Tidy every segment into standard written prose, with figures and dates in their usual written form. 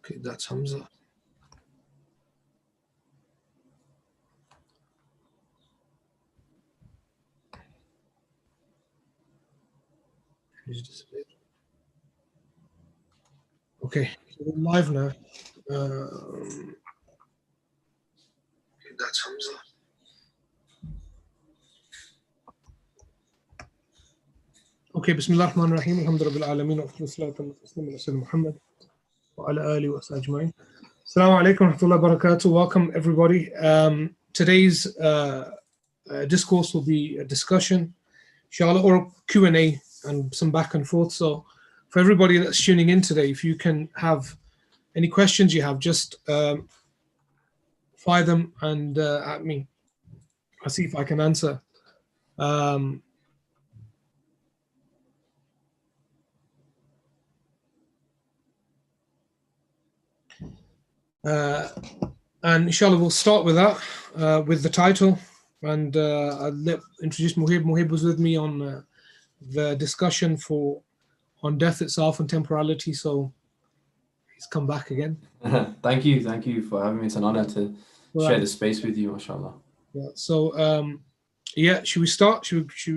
Okay, that's Hamza. He's disappeared. Okay, so we're live now. Okay, that's Hamza. Okay, Bismillah ar-Rahman ar-Rahim. Alhamdulillah alamin wa salatu wa taslim ala Sayyidina Muhammad wa ala alihi wa ajma'in. Assalamu alaikum wa rahmatullahi wa barakatuh. Welcome everybody. Today's discourse will be a discussion, inshallah, or Q&A and some back and forth. So for everybody that's tuning in today, if you can have any questions you have, just fire them and at me. I'll see if I can answer. And inshallah we'll start with that, with the title, and I'll introduce Muhib. Muhib was with me on the discussion on death itself and temporality, so he's come back again. Thank you for having me. It's an honor to share the space with you, mashallah. Yeah, so yeah, should we start?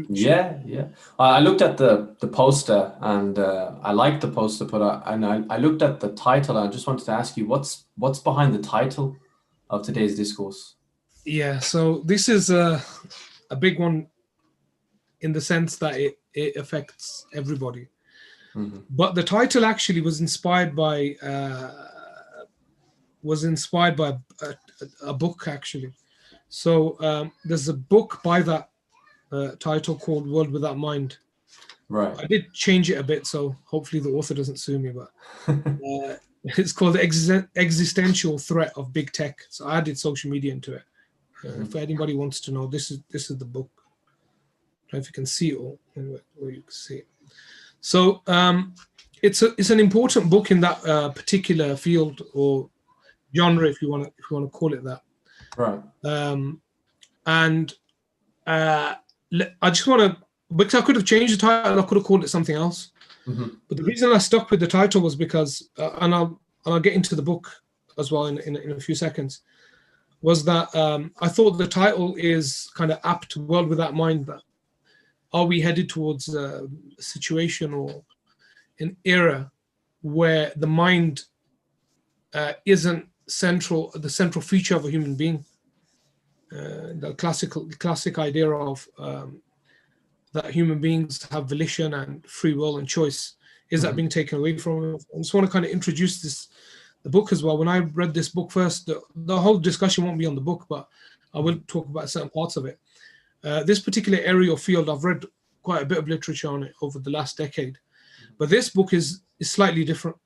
Yeah. I looked at the poster and I liked the poster, but I looked at the title and I just wanted to ask you what's behind the title of today's discourse. Yeah, so this is a big one in the sense that it affects everybody. Mm-hmm. But the title actually was inspired by a book actually. So there's a book by that title called World Without Mind. Right. I did change it a bit, so hopefully the author doesn't sue me, but it's called The Existential Threat of Big Tech. So I added social media into it. If anybody wants to know, this is the book. I don't know if you can see it or you can see it. So it's an important book in that particular field or genre, if you want to call it that. Right. And I just want to, because I could have changed the title, I could have called it something else. Mm-hmm. But the reason I stuck with the title was because, and I'll get into the book as well in a few seconds, was that I thought the title is kind of apt to World Without Mind. That are we headed towards a situation or an era where the mind isn't the central feature of a human being? The classic idea of that human beings have volition and free will and choice, is that being taken away from them? I just want to kind of introduce the book as well. When I read this book first, the whole discussion won't be on the book, but I will talk about certain parts of it. This particular area or field, I've read quite a bit of literature on it over the last decade, but this book is slightly different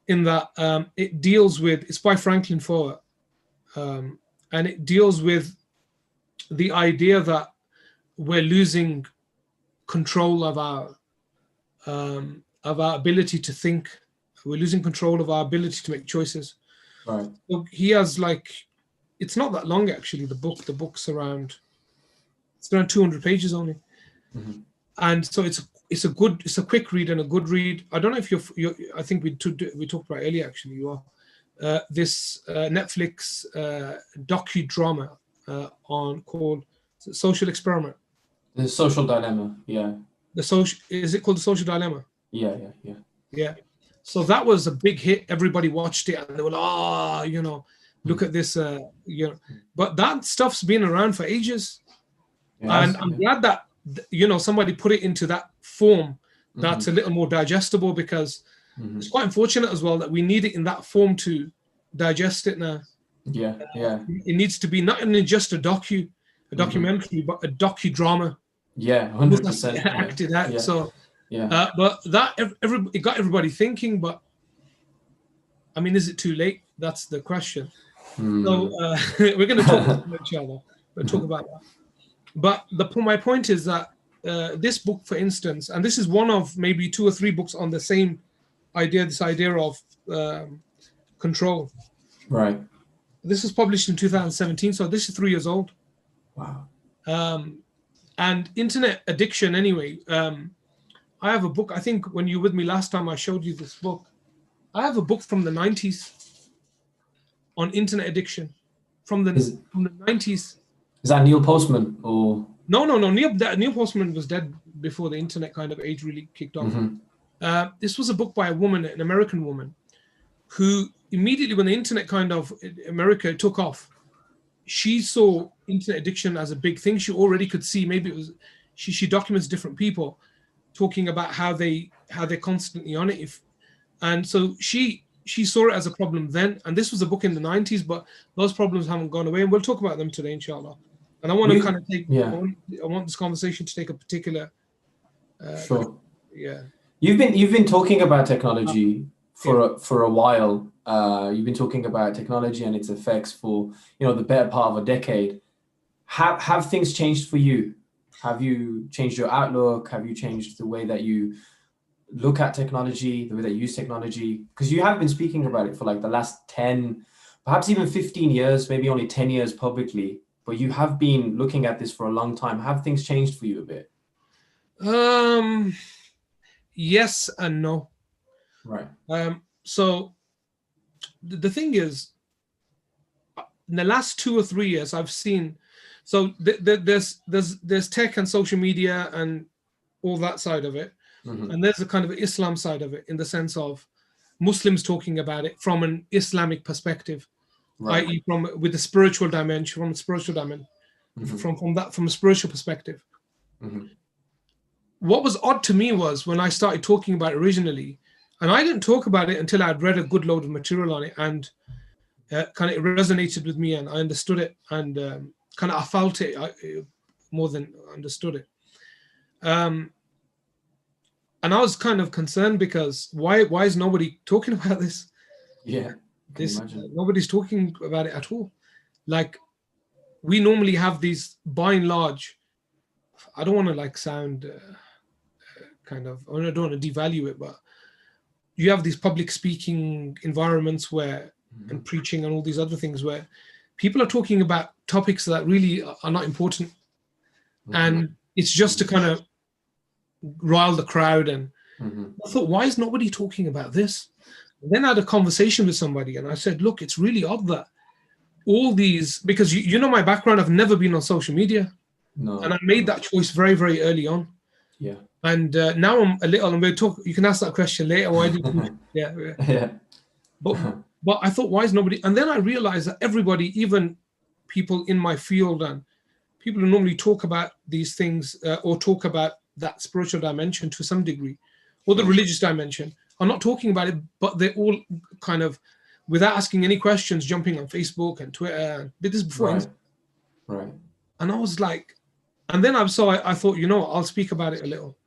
in that it deals with, it's by Franklin Foer, and it deals with the idea that we're losing control of our ability to think. We're losing control of our ability to make choices. Right. So he has it's not that long actually. The book's around 200 pages only, and so it's a quick read and a good read. I don't know if you're I think we talked about earlier actually. You are this Netflix docudrama called Social Experiment. The Social Dilemma, yeah. Is it called The Social Dilemma? Yeah. So that was a big hit. Everybody watched it and they were like, look at this, But that stuff's been around for ages. Yes, and I'm glad that, somebody put it into that form that's a little more digestible, because it's quite unfortunate as well that we need it in that form to digest it now. Yeah. It needs to be not only just a documentary, but a docudrama. Yeah, 100%. Acted out. Yeah. So, yeah. But that it got everybody thinking. But I mean, is it too late? That's the question. So we're going to talk about each other. We'll talk about that. But my point is that this book, for instance, and this is one of maybe 2 or 3 books on the same idea. This idea of control. Right. This was published in 2017, so this is 3 years old. Wow. And internet addiction, anyway. I have a book. I think when you were with me last time, I showed you this book. I have a book from the 90s on internet addiction. From the 90s. Is that Neil Postman or? No. Neil Postman was dead before the internet kind of age really kicked off. This was a book by a woman, an American woman, who immediately when the internet kind of America took off, she saw internet addiction as a big thing. She already could see, maybe it was, she documents different people talking about how they're constantly on it. And so she saw it as a problem then. And this was a book in the 90s, but those problems haven't gone away. And we'll talk about them today, inshallah. And I want to kind of take, I want this conversation to take a particular. Sure. Yeah. You've been talking about technology for a while. You've been talking about technology and its effects for the better part of a decade. Have things changed for you? Have you changed your outlook? Have you changed the way that you look at technology, the way that you use technology? Because you have been speaking about it for like the last 10, perhaps even 15 years, maybe only 10 years publicly, but you have been looking at this for a long time. Have things changed for you a bit? Yes and no. Right. So the thing is, in the last 2 or 3 years, I've seen, so there's tech and social media and all that side of it. And there's a kind of Islam side of it, in the sense of Muslims talking about it from an Islamic perspective, right. i.e. with the spiritual dimension, from a spiritual perspective. What was odd to me was when I started talking about it originally, and I didn't talk about it until I'd read a good load of material on it, and kind of it resonated with me, and I understood it, and kind of I felt it more than understood it. And I was kind of concerned because why is nobody talking about this? Yeah, nobody's talking about it at all. Like, we normally have these, by and large, I don't want to like sound kind of, I don't want to devalue it, but you have these public speaking environments where, and preaching and all these other things where people are talking about topics that really are not important. And it's just to kind of rile the crowd. And I thought, why is nobody talking about this? And then I had a conversation with somebody and I said, look, it's really odd that all these, because you know my background, I've never been on social media. No. And I made that choice very, very early on. Yeah. And now I'm going to talk, you can ask that question later. Why did you? Yeah. But I thought, why is nobody? And then I realized that everybody, even people in my field and people who normally talk about these things or talk about that spiritual dimension to some degree, or the religious dimension, are not talking about it, but they're all kind of, without asking any questions, jumping on Facebook and Twitter. Did this before. Right. And I was like, and then I thought, I'll speak about it a little.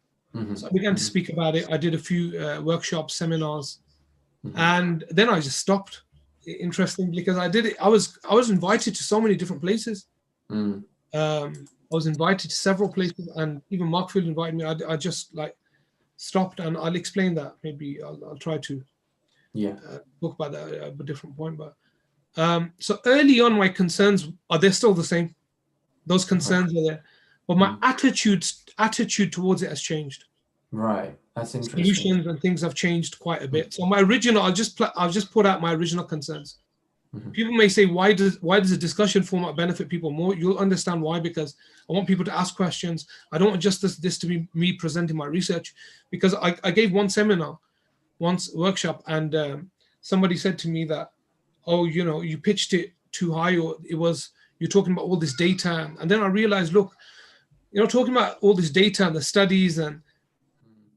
So I began to speak about it. I did a few workshops, seminars, and then I just stopped. Interesting, because I did it. I was invited to so many different places. I was invited to several places, and even Markfield invited me. I just like stopped, and I'll explain that. Maybe I'll try to talk about that at a different point. But so early on, my concerns they're still the same. Those concerns are there, but my attitude towards it has changed. Right, that's interesting. Solutions and things have changed quite a bit. So my original, I'll just put out my original concerns. People may say, why does a discussion format benefit people more? You'll understand why, because I want people to ask questions. I don't want just this to be me presenting my research, because I gave one seminar, once workshop, and somebody said to me that, you pitched it too high, or you're talking about all this data. And then I realized, look, talking about all this data and the studies, and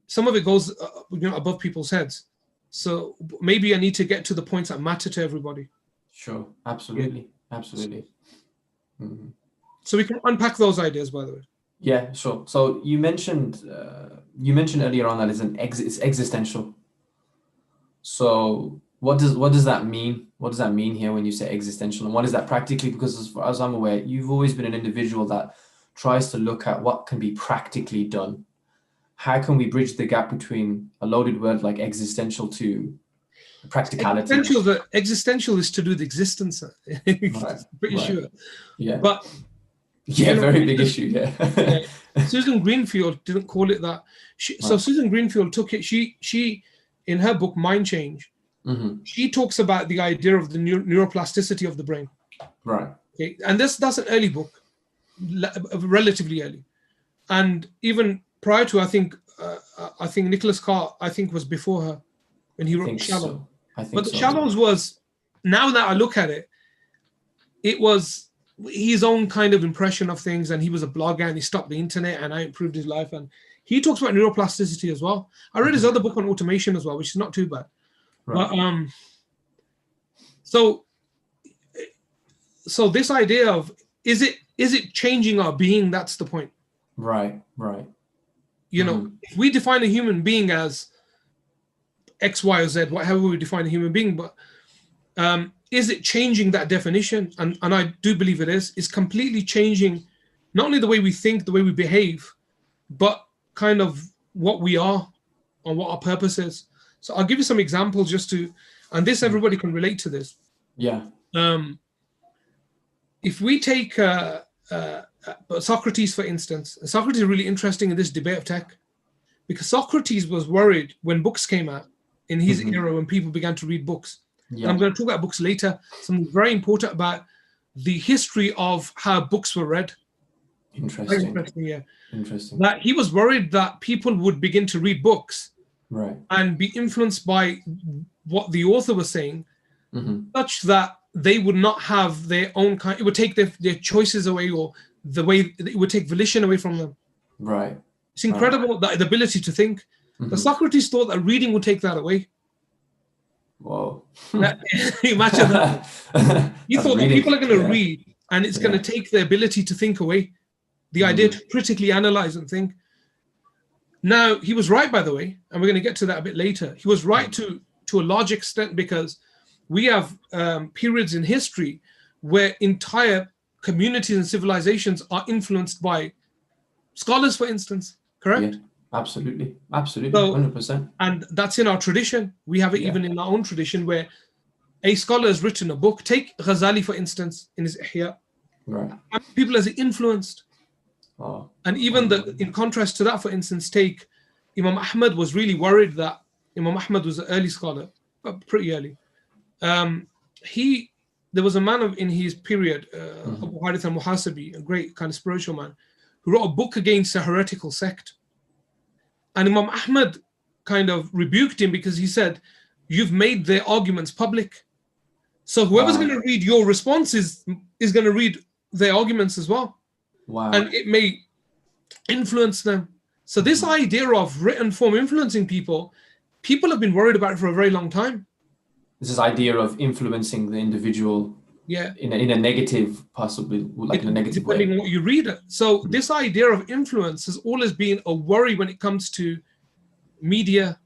some of it goes above people's heads. So maybe I need to get to the points that matter to everybody. Sure, absolutely. So we can unpack those ideas, by the way. Yeah, sure. So you mentioned earlier on that it's existential. So what does that mean? What does that mean here when you say existential, and what is that practically? Because as far as I'm aware, you've always been an individual that tries to look at what can be practically done. How can we bridge the gap between a loaded word like existential to practicality? Existential is to do with existence. Pretty sure. Yeah. But very big issue. Yeah. Susan Greenfield didn't call it that. So Susan Greenfield took it. She in her book Mind Change, she talks about the idea of the neuroplasticity of the brain. Right. Okay, and that's an early book, relatively early, and even prior to, I think Nicholas Carr, I think, was before her when he wrote Shallow. But the Shallows was, now that I look at it, it was his own kind of impression of things, and he was a blogger and he stopped the internet and I improved his life, and he talks about neuroplasticity as well. I read his other book on automation as well, which is not too bad. Right. But so this idea of is it changing our being? That's the point. Right. You know, if we define a human being as X, Y, or Z, whatever we define a human being, but is it changing that definition? And I do believe it is. It's completely changing not only the way we think, the way we behave, but kind of what we are and what our purpose is. So I'll give you some examples just to, and this, everybody can relate to this. Yeah. If we take Socrates, for instance, Socrates is really interesting in this debate of tech, because Socrates was worried when books came out in his era, when people began to read books. Yeah. And I'm going to talk about books later. Something very important about the history of how books were read. Interesting. Very interesting, yeah. Interesting. That he was worried that people would begin to read books, right, and be influenced by what the author was saying, such that they would not have their own kind. It would take their choices away, or the way it would take volition away from them. Right. It's incredible, that the ability to think. But Socrates thought that reading would take that away. Whoa. Imagine that. He thought that people are going to read, and it's going to take the ability to think away, the idea to critically analyze and think. Now, he was right, by the way, and we're going to get to that a bit later. He was right to a large extent, because we have periods in history where entire communities and civilizations are influenced by scholars, for instance, correct? Yeah, absolutely, 100%. And that's in our tradition. We have it even in our own tradition, where a scholar has written a book. Take Ghazali, for instance, in his Ihya. Right. People has influenced. Oh. And even in contrast to that, for instance, take Imam Ahmad. Was really worried that Imam Ahmad was an early scholar, but pretty early. There was a man in his period, Abu Harith al-Muhasibi, a great kind of spiritual man, who wrote a book against a heretical sect. And Imam Ahmad kind of rebuked him, because he said, you've made their arguments public. So whoever's going to read your responses is going to read their arguments as well. Wow. And it may influence them. So this idea of written form influencing people have been worried about it for a very long time. This idea of influencing the individual in a negative, possibly like in a negative way. Depending on what you read. So this idea of influence has always been a worry when it comes to media.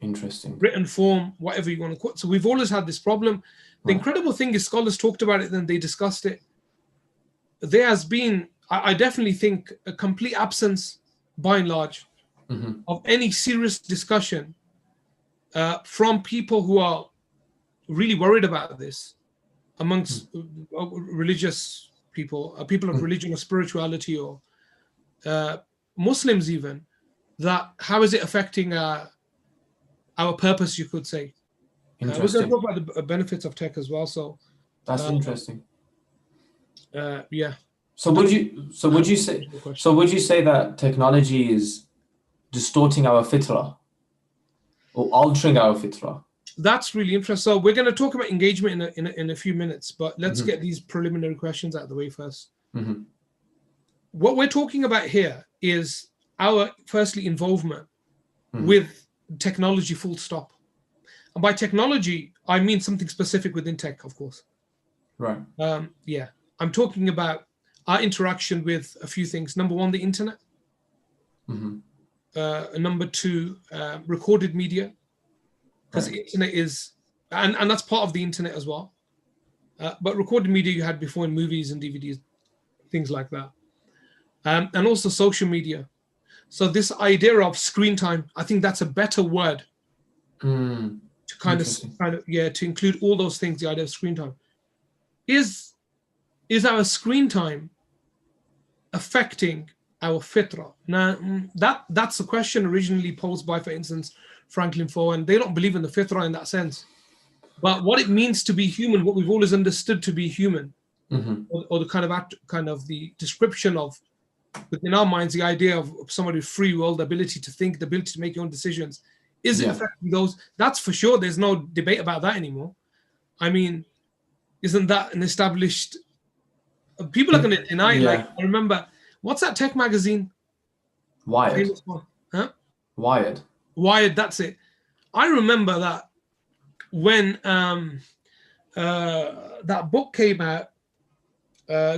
Interesting. Written form, whatever you want to call it. So we've always had this problem. The incredible thing is, scholars talked about it, then they discussed it. There has been, I definitely think, a complete absence, by and large, of any serious discussion from people who are really worried about this, amongst religious people, people of religion or spirituality, or Muslims even, that how is it affecting our purpose, you could say. We're going to talk about the benefits of tech as well. So that's interesting. Yeah. So would you say that technology is distorting our fitrah or altering our fitrah? That's really interesting. So we're going to talk about engagement in a few minutes, but let's get these preliminary questions out of the way first. What we're talking about here is our, firstly, involvement with technology, full stop. And by technology, I mean something specific within tech, of course. Right. I'm talking about our interaction with a few things. Number one, the internet. Number two, recorded media. Because the internet is, and that's part of the internet as well. But recorded media you had before in movies and DVDs, things like that. And also social media. So this idea of screen time, I think that's a better word to kind of to include all those things, the idea of screen time. Is our screen time affecting our fitrah? Now, that's a question originally posed by, for instance, Franklin Foer, and they don't believe in the fitrah in that sense. But what it means to be human, what we've always understood to be human, Mm-hmm. or the kind of the description of, within our minds, the idea of somebody with free will, the ability to think, the ability to make your own decisions, is it affecting those? That's for sure. There's no debate about that anymore. I mean, isn't that an established? People are going to deny it. Like, I remember, what's that tech magazine? Wired. Famous one. Huh? Wired. Wired. That's it. I remember that when that book came out,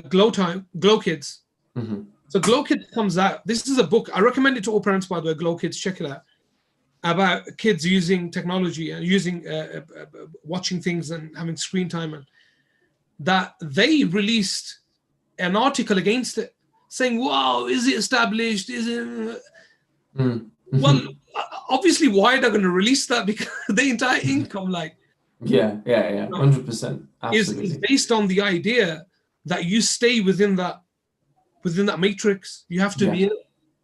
Glow Kids. Mm-hmm. So Glow Kids comes out. This is a book. I recommend it to all parents, by the way. Glow Kids, check it out. About kids using technology and using watching things and having screen time, and that they released an article against it, saying, "Wow, is it established? Is it?" Mm-hmm. Well, obviously, why they're going to release that, because the entire income, like, 100%, is based on the idea that you stay within that matrix. You have to be in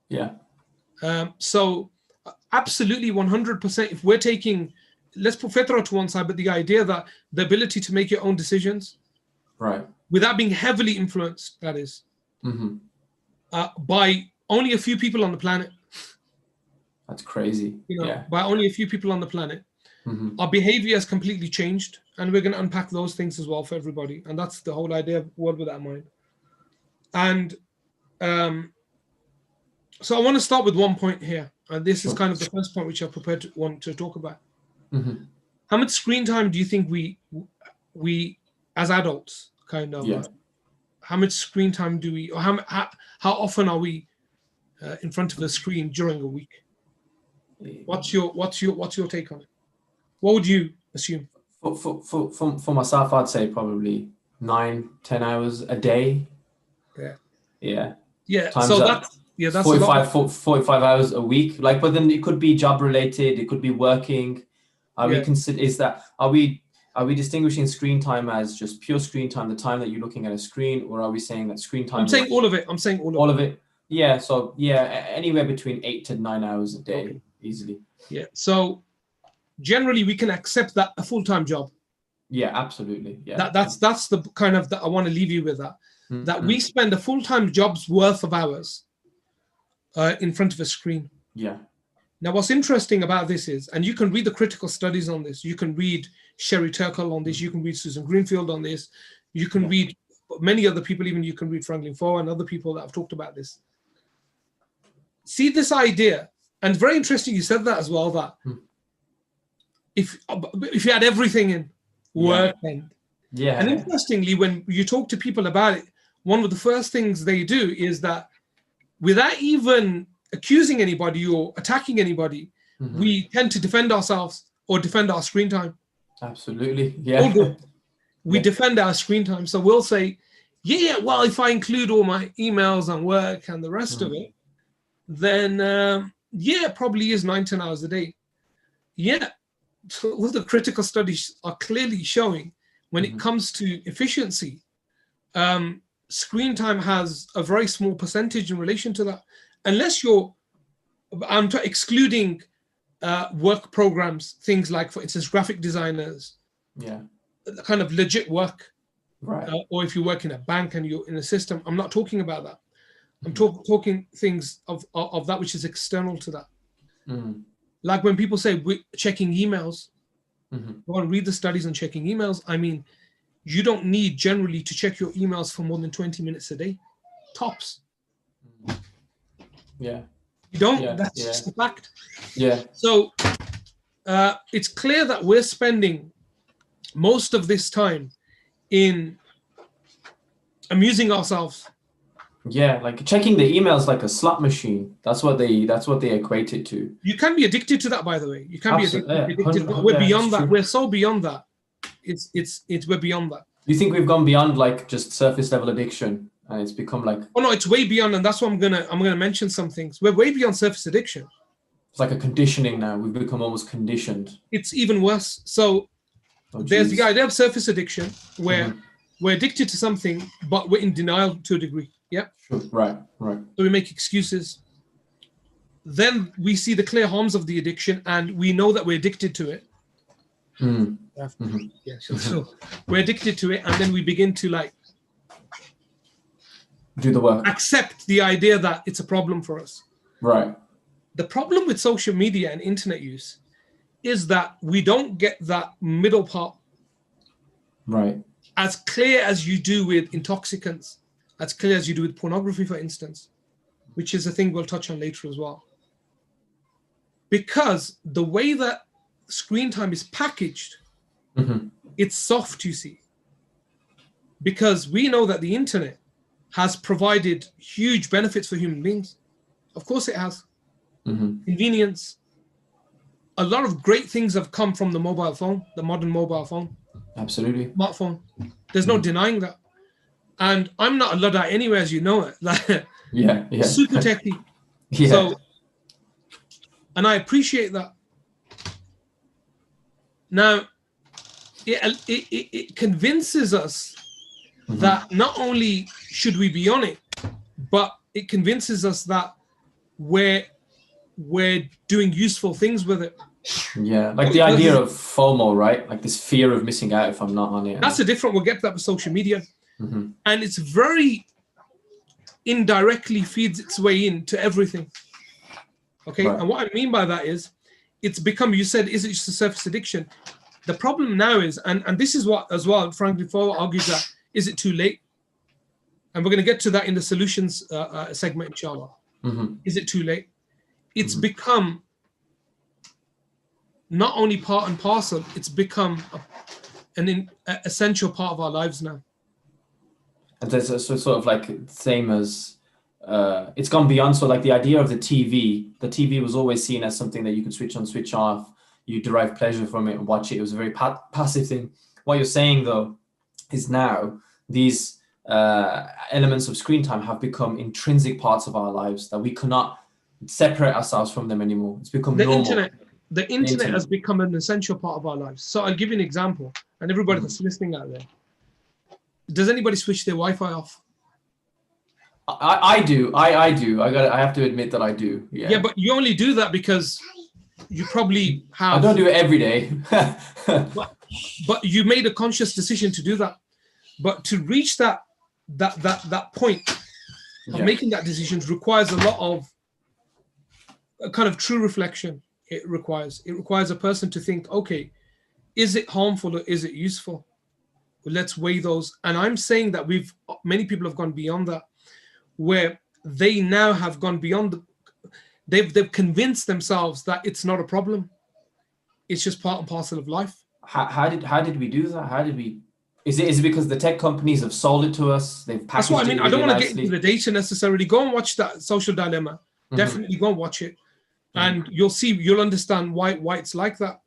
it. So absolutely 100%. If we're taking, let's put fitra to one side, but the idea that the ability to make your own decisions, right, without being heavily influenced, that is, by only a few people on the planet. That's crazy. By only a few people on the planet. Our behavior has completely changed, and we're going to unpack those things as well for everybody. And that's the whole idea of World Without Mind. And so I want to start with one point here. And this is kind of the first point which I want to talk about. How much screen time do you think we as adults kind of, how much screen time do we, or how often are we in front of the screen during a week? What's your take on it? What would you assume? For myself, I'd say probably 9-10 hours a day. Yeah. Times so up. that's 45 hours a week. Like, but then it could be job related. It could be working. Are we distinguishing screen time as just pure screen time, the time that you're looking at a screen, or are we saying that screen time? I'm saying all of it. All of it. Yeah. So anywhere between 8 to 9 hours a day, easily. Yeah. So generally, we can accept that a full-time job. Yeah, absolutely. Yeah. That's the kind of that I want to leave you with, that we spend a full-time job's worth of hours in front of a screen. Yeah. Now, what's interesting about this is, and you can read the critical studies on this. You can read Sherry Turkle on this. You can read Susan Greenfield on this. You can read many other people. Even you can read Franklin Foer and other people that have talked about this. See this idea, and very interesting. You said that as well. That if you had everything in work and interestingly, when you talk to people about it, one of the first things they do is that, without even accusing anybody or attacking anybody, we tend to defend ourselves or defend our screen time. Absolutely. Yeah. We defend our screen time. So we'll say, well, if I include all my emails and work and the rest of it, then it probably is 9-10 hours a day. So all the critical studies are clearly showing, when it comes to efficiency, screen time has a very small percentage in relation to that. Unless I'm excluding work programs, things like, for instance, graphic designers, kind of legit work, right? Or if you work in a bank and you're in a system, I'm not talking about that. I'm talking things of that which is external to that. Like when people say checking emails, go and read the studies on checking emails. I mean, you don't need generally to check your emails for more than 20 minutes a day, tops. Yeah. You don't. That's just a fact. Yeah. So it's clear that we're spending most of this time in amusing ourselves. Yeah, like checking the emails like a slot machine. That's what they equate it to. You can be addicted to that, by the way. You can be addicted. But we're beyond that. We're so beyond that. It's we're beyond that. You think we've gone beyond like just surface level addiction, and it's become like? Oh no, it's way beyond, and that's what I'm gonna mention some things. We're way beyond surface addiction. It's like a conditioning now. We've become almost conditioned. It's even worse. So there's the idea of surface addiction, where we're addicted to something, but we're in denial to a degree. Yeah. Sure. Right. So we make excuses. Then we see the clear harms of the addiction, and we know that we're addicted to it. Yeah, sure. We're addicted to it, and then we begin to like do the work, accept the idea that it's a problem for us. Right. The problem with social media and internet use is that we don't get that middle part right as clear as you do with intoxicants, as clear as you do with pornography, for instance, which is a thing we'll touch on later as well. Because the way that screen time is packaged, it's soft, you see. Because we know that the internet has provided huge benefits for human beings. Of course it has. Convenience. A lot of great things have come from the mobile phone, the modern mobile phone. Absolutely. Smartphone. There's no denying that. And I'm not a Luddite anyway, as you know it. Like, yeah. super techy. Yeah. So, and I appreciate that. Now, it convinces us that not only should we be on it, but it convinces us that we're doing useful things with it. Yeah, like the idea of FOMO, right? Like this fear of missing out if I'm not on it. That's a different, we'll get to that with social media. And it's very indirectly feeds its way into everything. Okay, right. And what I mean by that is, it's become, you said, is it just a surface addiction? The problem now is, and this is what, as well, Franklin Foer argues that, is it too late? And we're going to get to that in the solutions segment, inshallah. Is it too late? It's become not only part and parcel, it's become an essential part of our lives now. And there's a sort of like same as, it's gone beyond, so like the idea of the TV was always seen as something that you could switch on, switch off, you derive pleasure from it and watch it. It was a very passive thing. What you're saying though, is now these elements of screen time have become intrinsic parts of our lives that we cannot separate ourselves from them anymore. It's become normal. The internet has become an essential part of our lives. So I'll give you an example, and everybody that's listening out there. Does anybody switch their Wi-Fi off? I do. I do. I have to admit that I do. Yeah. Yeah, but you only do that because you probably have. I don't do it every day. but you made a conscious decision to do that. But to reach that point of making that decision requires a lot of a kind of true reflection. It requires a person to think, okay, is it harmful or is it useful? Well, let's weigh those. And I'm saying that many people have gone beyond that, where they now have gone beyond they've convinced themselves that it's not a problem. It's just part and parcel of life. How did we do that? How did we? Is it because the tech companies have sold it to us? They've packaged. That's what I mean. It I don't want to nicely. get into the data necessarily. Go and watch that Social Dilemma. Definitely go and watch it, and you'll understand why it's like that.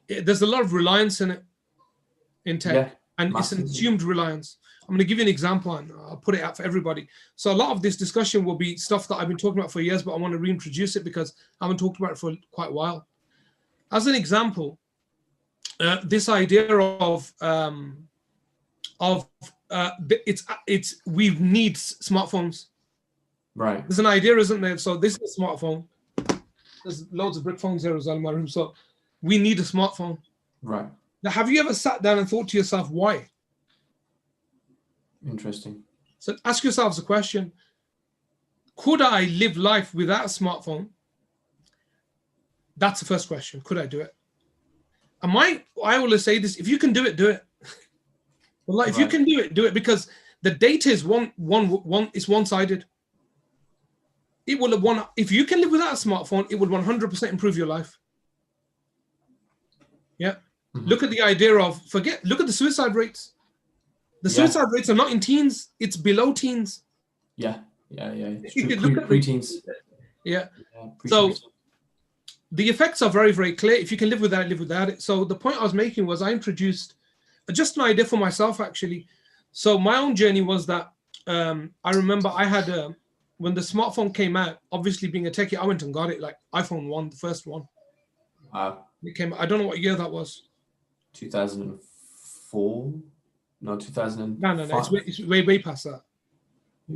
There's a lot of reliance in it, in tech, and massively. It's an assumed reliance. I'm going to give you an example, and I'll put it out for everybody. So a lot of this discussion will be stuff that I've been talking about for years, but I want to reintroduce it because I haven't talked about it for quite a while. As an example, this idea of we need smartphones. Right. There's an idea, isn't there? So this is a smartphone. There's loads of brick phones here as well in my room. So we need a smartphone. Right. Now, have you ever sat down and thought to yourself, why? Interesting. So ask yourselves a question. Could I live life without a smartphone? That's the first question. Could I do it? And I always say this, if you can do it, do it. Well, like, if you can do it, because the data is one-sided. It will if you can live without a smartphone, it will 100% improve your life. Yeah. Look at the idea of look at the suicide rates. The suicide rates are not in teens, it's below teens. Yeah. You could look at pre-teens. Yeah. So the effects are very, very clear. If you can live without it, live without it. So the point I was making was I introduced just an idea for myself, actually. So my own journey was that I remember I had when the smartphone came out, obviously being a techie, I went and got it, like iPhone 1, the first one. Wow. It came, I don't know what year that was. 2004? No, 2005. No, it's way past that.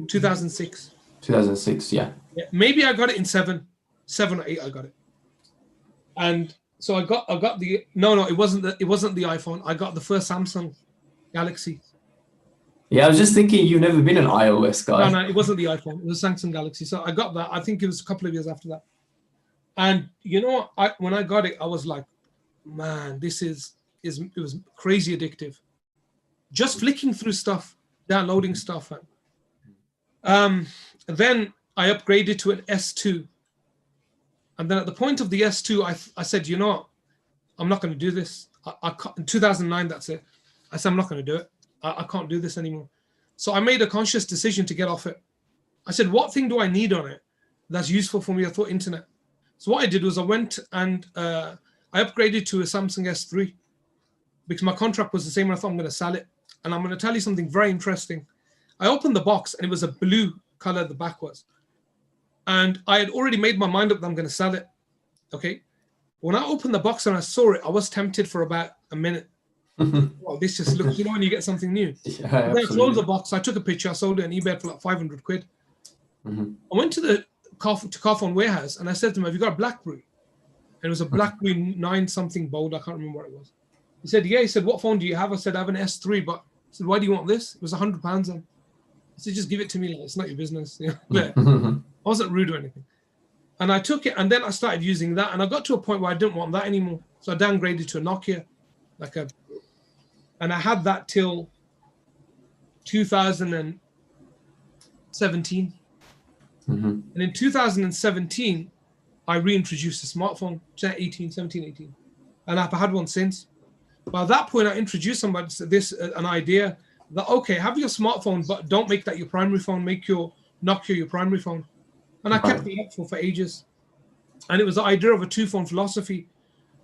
2006. 2006, yeah. Maybe I got it in 7 or 8, I got it. And So I got the no, it wasn't the iPhone. I got the first Samsung Galaxy. Yeah, I was just thinking you've never been an iOS guy. No, it wasn't the iPhone. It was Samsung Galaxy. So I got that. I think it was a couple of years after that. And you know, when I got it, I was like, man, this it was crazy addictive. Just flicking through stuff, downloading stuff. Then I upgraded to an S2. And then at the point of the S2, I said, you know what? I'm not going to do this. In 2009, that's it. I said, I'm not going to do it. I can't do this anymore. So I made a conscious decision to get off it. I said, what thing do I need on it that's useful for me? I thought internet. So what I did was I went and I upgraded to a Samsung S3 because my contract was the same and I thought I'm going to sell it. And I'm going to tell you something very interesting. I opened the box and it was a blue color, the back was. And I had already made my mind up that I'm going to sell it. Okay. When I opened the box and I saw it, I was tempted for about a minute. Well, this just looks, you know, when you get something new. Yeah, then I closed the box. I took a picture. I sold it on eBay for like 500 quid. I went to the car phone warehouse and I said to him, have you got a BlackBerry? And it was a BlackBerry 9 something bold. I can't remember what it was. He said, yeah. He said, what phone do you have? I said, I have an S3, but I said, why do you want this? It was £100 then. I said, just give it to me. Like, it's not your business. You know? I wasn't rude or anything. And I took it and then I started using that. And I got to a point where I didn't want that anymore. So I downgraded to a Nokia, and I had that till 2017. And in 2017, I reintroduced a smartphone, 17, 18. And I've had one since. But at that point, I introduced somebody to an idea that, okay, have your smartphone, but don't make that your primary phone. Make your Nokia your primary phone. And I kept it up for ages. And it was the idea of a two-phone philosophy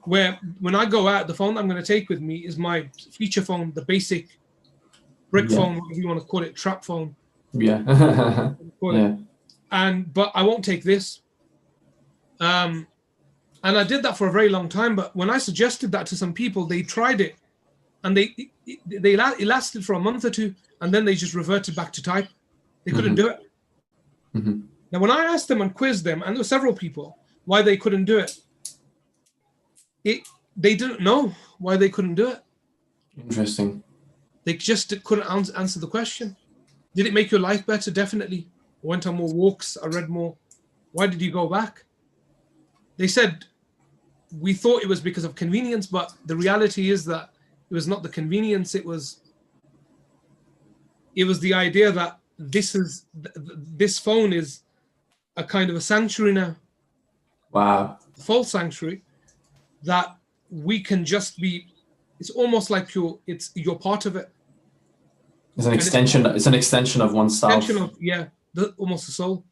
where when I go out, the phone I'm going to take with me is my feature phone, the basic brick phone, whatever you want to call it, trap phone. Yeah. But I won't take this. And I did that for a very long time. But when I suggested that to some people, they tried it, and it lasted for a month or two, and then they just reverted back to type. They couldn't do it. Now, when I asked them and quizzed them, and there were several people, why they couldn't do it, they didn't know why they couldn't do it. Interesting. They just couldn't answer the question. Did it make your life better? Definitely. I went on more walks. I read more. Why did you go back? They said, we thought it was because of convenience, but the reality is that it was not the convenience. It was the idea that this phone is a kind of a sanctuary now. Wow. False sanctuary that we can just be. It's almost like you're part of it. It's an extension. It's an extension of oneself. Extension of almost the soul.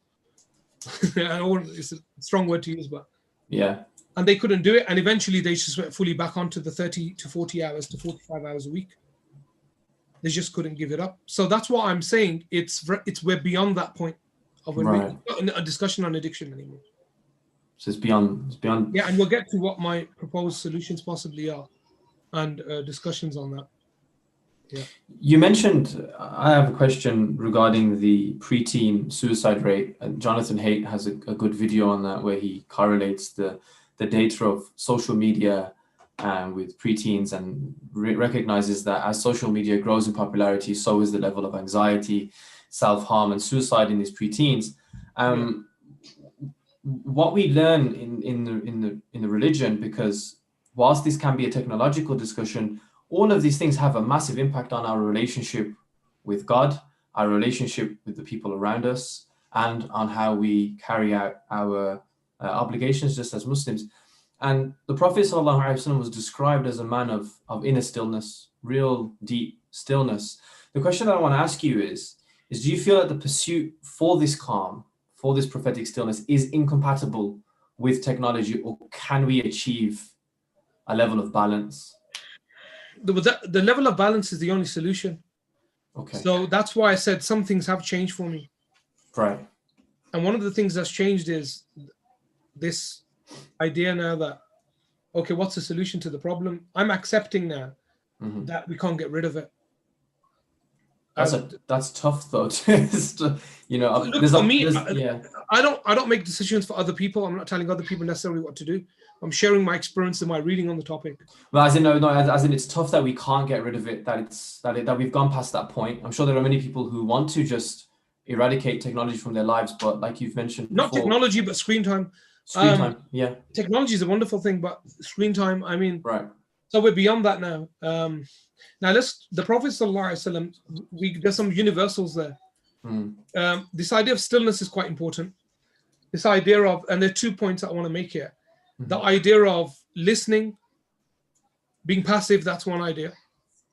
It's a strong word to use, but yeah. And they couldn't do it, and eventually they just went fully back onto the 30 to 40 hours to 45 hours a week. They just couldn't give it up. So that's what I'm saying. We're beyond that point of we're not in a discussion on addiction anymore. So it's beyond. Yeah, and we'll get to what my proposed solutions possibly are, and discussions on that. Yeah. You mentioned, I have a question regarding the preteen suicide rate. And Jonathan Haidt has a good video on that where he correlates the data of social media with preteens and recognizes that as social media grows in popularity, so is the level of anxiety, self-harm, and suicide in these preteens. What we learn in the religion, because whilst this can be a technological discussion, all of these things have a massive impact on our relationship with God, our relationship with the people around us, and on how we carry out our obligations just as Muslims. And the Prophet ﷺ was described as a man of inner stillness, real deep stillness. The question that I want to ask you is do you feel that the pursuit for this calm, for this prophetic stillness, is incompatible with technology, or can we achieve a level of balance? The level of balance is the only solution. Okay. So that's why I said some things have changed for me. Right. And one of the things that's changed is this idea now that, okay, what's the solution to the problem? I'm accepting now that we can't get rid of it. That's tough though. You know, look, for me, I don't make decisions for other people. I'm not telling other people necessarily what to do. I'm sharing my experience and my reading on the topic. Well, as in, as in, it's tough that we can't get rid of it. That we've gone past that point. I'm sure there are many people who want to just eradicate technology from their lives, but like you've mentioned, not technology, but screen time. Screen time, yeah. Technology is a wonderful thing, but screen time, I mean, right. So we're beyond that now. Now the Prophet ﷺ, there's some universals there. This idea of stillness is quite important. This idea of, and there are 2 points I want to make here. The idea of listening, being passive, that's one idea.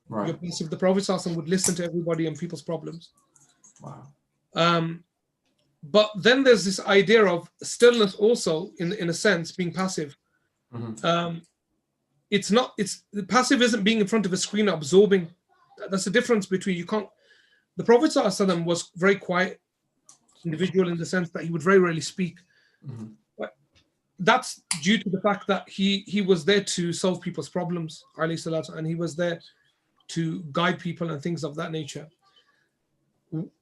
Right. You're passive. The Prophet ﷺ would listen to everybody and people's problems. Wow. But then there's this idea of stillness also, in a sense, being passive. It's passive isn't being in front of a screen absorbing. That's the difference between the Prophet ﷺ was very quiet individual in the sense that he would very rarely speak. But that's due to the fact that he was there to solve people's problems, and he was there to guide people and things of that nature.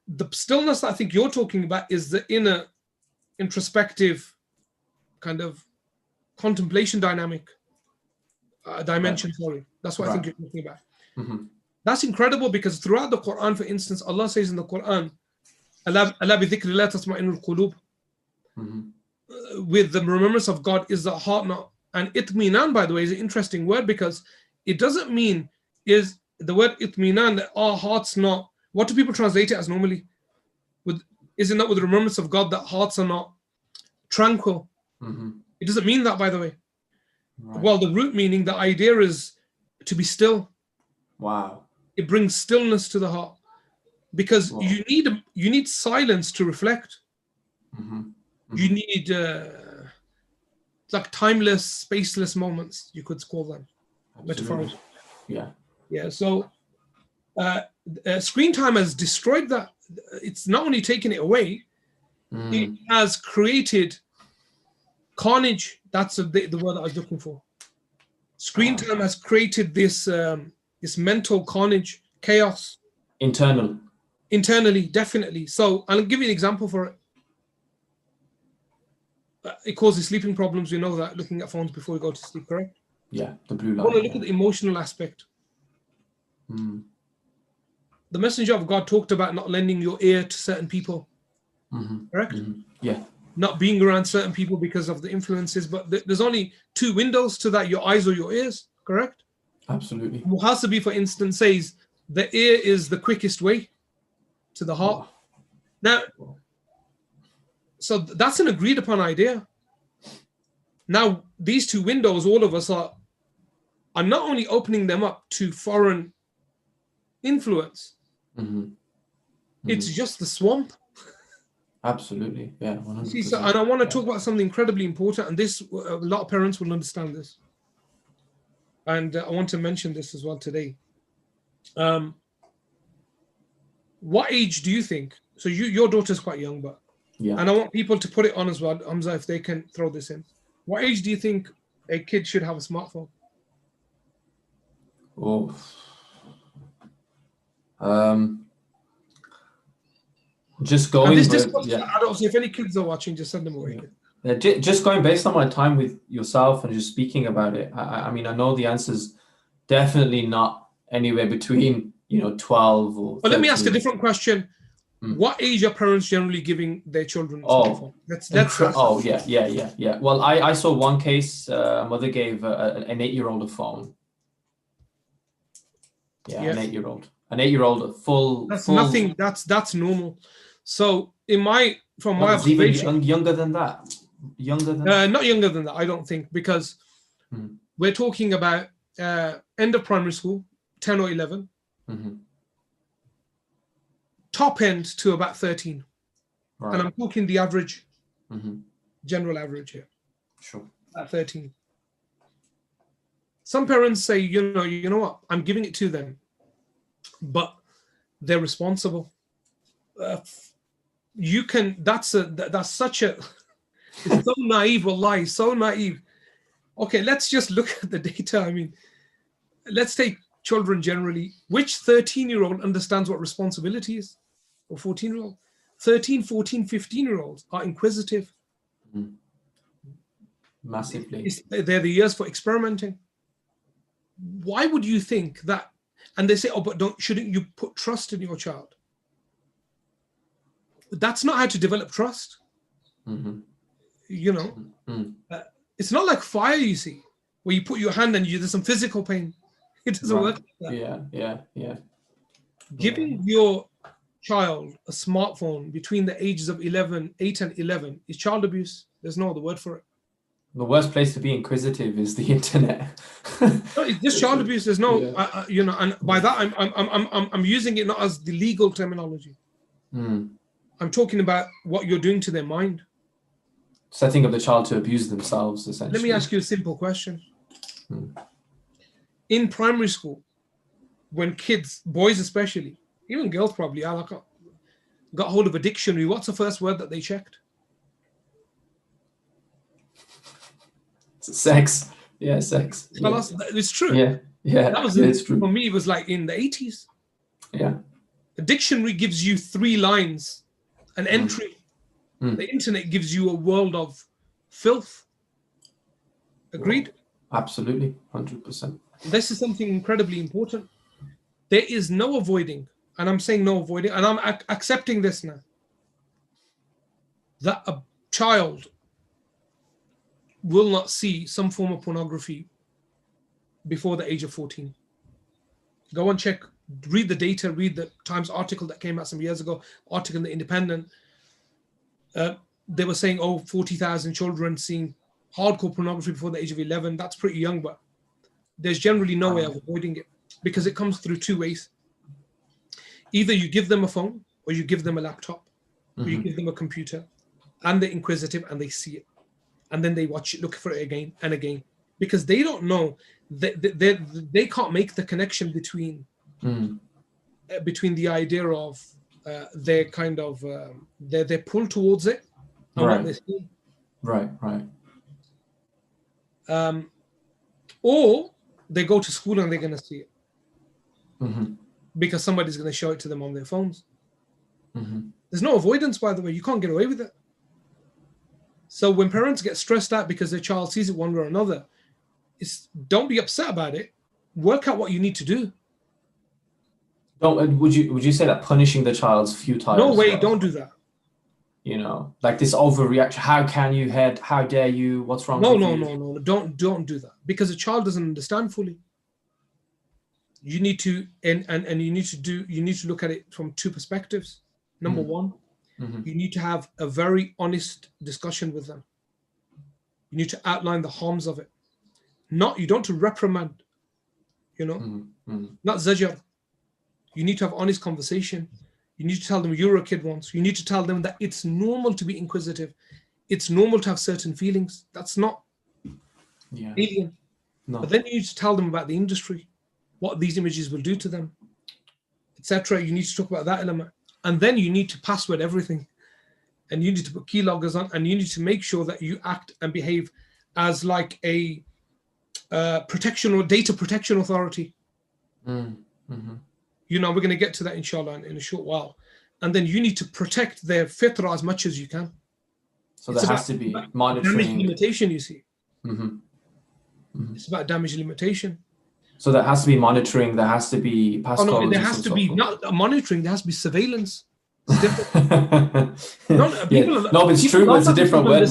The stillness I think you're talking about is the inner introspective kind of contemplation dimension. Sorry, that's what I think you're talking about. That's incredible because throughout the Quran, for instance, Allah says in the Quran, "Ala bi dhikrillah tatma'innul qulub." With the remembrance of God is the heart not. And itminan, by the way, is an interesting word because it doesn't mean is the word itminan that our hearts not. What do people translate it as normally? Is it not with the remembrance of God that hearts are not tranquil? It doesn't mean that, by the way. Right. Well, the root meaning, the idea is to be still. Wow. It brings stillness to the heart because you need silence to reflect. You need it's like timeless, spaceless moments, you could call them, metaphorically. Yeah. So screen time has destroyed that. It's not only taken it away, it has created carnage. That's the word that I was looking for. Screen time has created this mental carnage, chaos. Internally, definitely. So I'll give you an example for it. It causes sleeping problems. We know that, looking at phones before we go to sleep, correct? Yeah, the blue light. I want to look at the emotional aspect. The Messenger of God talked about not lending your ear to certain people, correct? Yeah. Not being around certain people because of the influences, but there's only 2 windows to that, your eyes or your ears, correct? Absolutely. Muhasabi, for instance, says the ear is the quickest way to the heart. Now, so that's an agreed upon idea. Now, these 2 windows, all of us are not only opening them up to foreign influence, it's just the swamp. Absolutely, yeah, 100%. See, so, and I want to talk about something incredibly important, and this, a lot of parents will understand this. And I want to mention this as well today. What age do you think? So your daughter's quite young, but and I want people to put it on as well, Hamza, if they can throw this in. What age do you think a kid should have a smartphone? Just going. And this adults, if any kids are watching, just send them away. Just going based on my time with yourself and just speaking about it. I mean, I know the answer's definitely not anywhere between 12 or. But let me ask a different question. What age are parents generally giving their children a smartphone? Yeah. Well, I saw one case. A mother gave an 8-year-old a phone. Yeah, an 8-year-old. An 8-year-old full. That's nothing. That's normal. So from my observation, even younger than that. Not younger than that, I don't think, because we're talking about end of primary school, 10 or 11. Top end to about 13. Right. And I'm talking the average, general average here. Sure. At 13. Some parents say, you know what, I'm giving it to them, but they're responsible. That's such a, it's so naive, wallahi, so naive. Okay, let's just look at the data. I mean, let's take children generally, which 13-year-old understands what responsibility is? Or 14-year-old? 13, 14, 15-year-olds are inquisitive. Massively. They're the years for experimenting. Why would you think that? And they say, oh, but shouldn't you put trust in your child? That's not how to develop trust. You know, it's not like fire, you see, where you put your hand and there's some physical pain. It doesn't work like that. Yeah. Giving your child a smartphone between the ages of 8 and 11 is child abuse. There's no other word for it. The worst place to be inquisitive is the internet. No, it's just child abuse. There's no, you know, and by that I'm using it not as the legal terminology. I'm talking about what you're doing to their mind. Setting up the child to abuse themselves, essentially. Let me ask you a simple question. In primary school, when kids, boys especially, even girls probably, got hold of a dictionary, what's the first word that they checked? Sex. Yeah, sex. Yeah. It's true. Yeah. That was it's true. For me, it was like in the 80s. Yeah. A dictionary gives you 3 lines, an entry. The internet gives you a world of filth. Agreed? Well, absolutely, 100%. This is something incredibly important. There is no avoiding, and I'm saying no avoiding, and I'm accepting this now, that a child will not see some form of pornography before the age of 14. Go and check, read the data, read the Times article that came out some years ago, article in The Independent. They were saying, 40,000 children seeing hardcore pornography before the age of 11. That's pretty young, but there's generally no way of avoiding it because it comes through 2 ways. Either you give them a phone or you give them a laptop or you give them a computer and they're inquisitive and they see it. And then they watch it, look for it again and again because they don't know they can't make the connection between the idea of their kind of their pull towards it and what they see. Right. Or they go to school and they're going to see it because somebody's going to show it to them on their phones. There's no avoidance, by the way. You can't get away with it. So when parents get stressed out because their child sees it one way or another, don't be upset about it. Work out what you need to do. Would you say that punishing the child's futile? No way, don't do that. You know, like this overreaction. How can you how dare you? What's wrong with you? No. Don't do that because the child doesn't understand fully. You need to and you need to look at it from 2 perspectives. Number one, you need to have a very honest discussion with them. You need to outline the harms of it. You don't to reprimand, not zajar. You need to have honest conversation. You need to tell them you're a kid once. You need to tell them that it's normal to be inquisitive. It's normal to have certain feelings. That's not alien. No. But then you need to tell them about the industry, what these images will do to them, etc. You need to talk about that element. And then you need to password everything. And you need to put keyloggers on, and you need to make sure that you act and behave as like a protection or data protection authority. We're going to get to that inshallah in a short while. And then you need to protect their fitrah as much as you can. So there has to be monitoring. Damage limitation, you see. It's about damage limitation. So there has to be monitoring, there has to be passcodes. There has to be not monitoring, there has to be surveillance. It's different. But it's true, but it's a different word.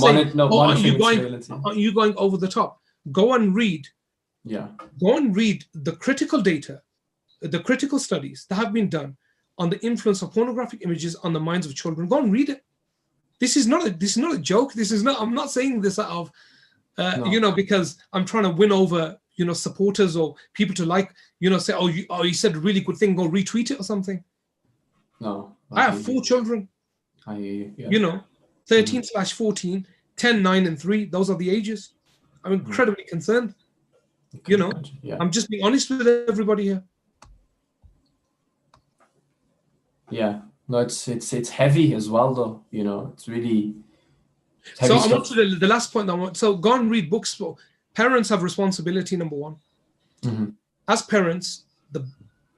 Are you going over the top? Go and read. Go and read the critical data, the critical studies that have been done on the influence of pornographic images on the minds of children. Go and read it. This is not a joke. I'm not saying this out of because I'm trying to win over supporters or people to say, you said a really good thing, go retweet it or something. No. I have 4 children. I hear you. 13/14, 10, 9, and 3. Those are the ages. I'm incredibly concerned. I'm just being honest with everybody here. Yeah. No, it's heavy as well, though. It's really heavy. So I want to the last point. So go and read books. Parents have responsibility. Number one, as parents,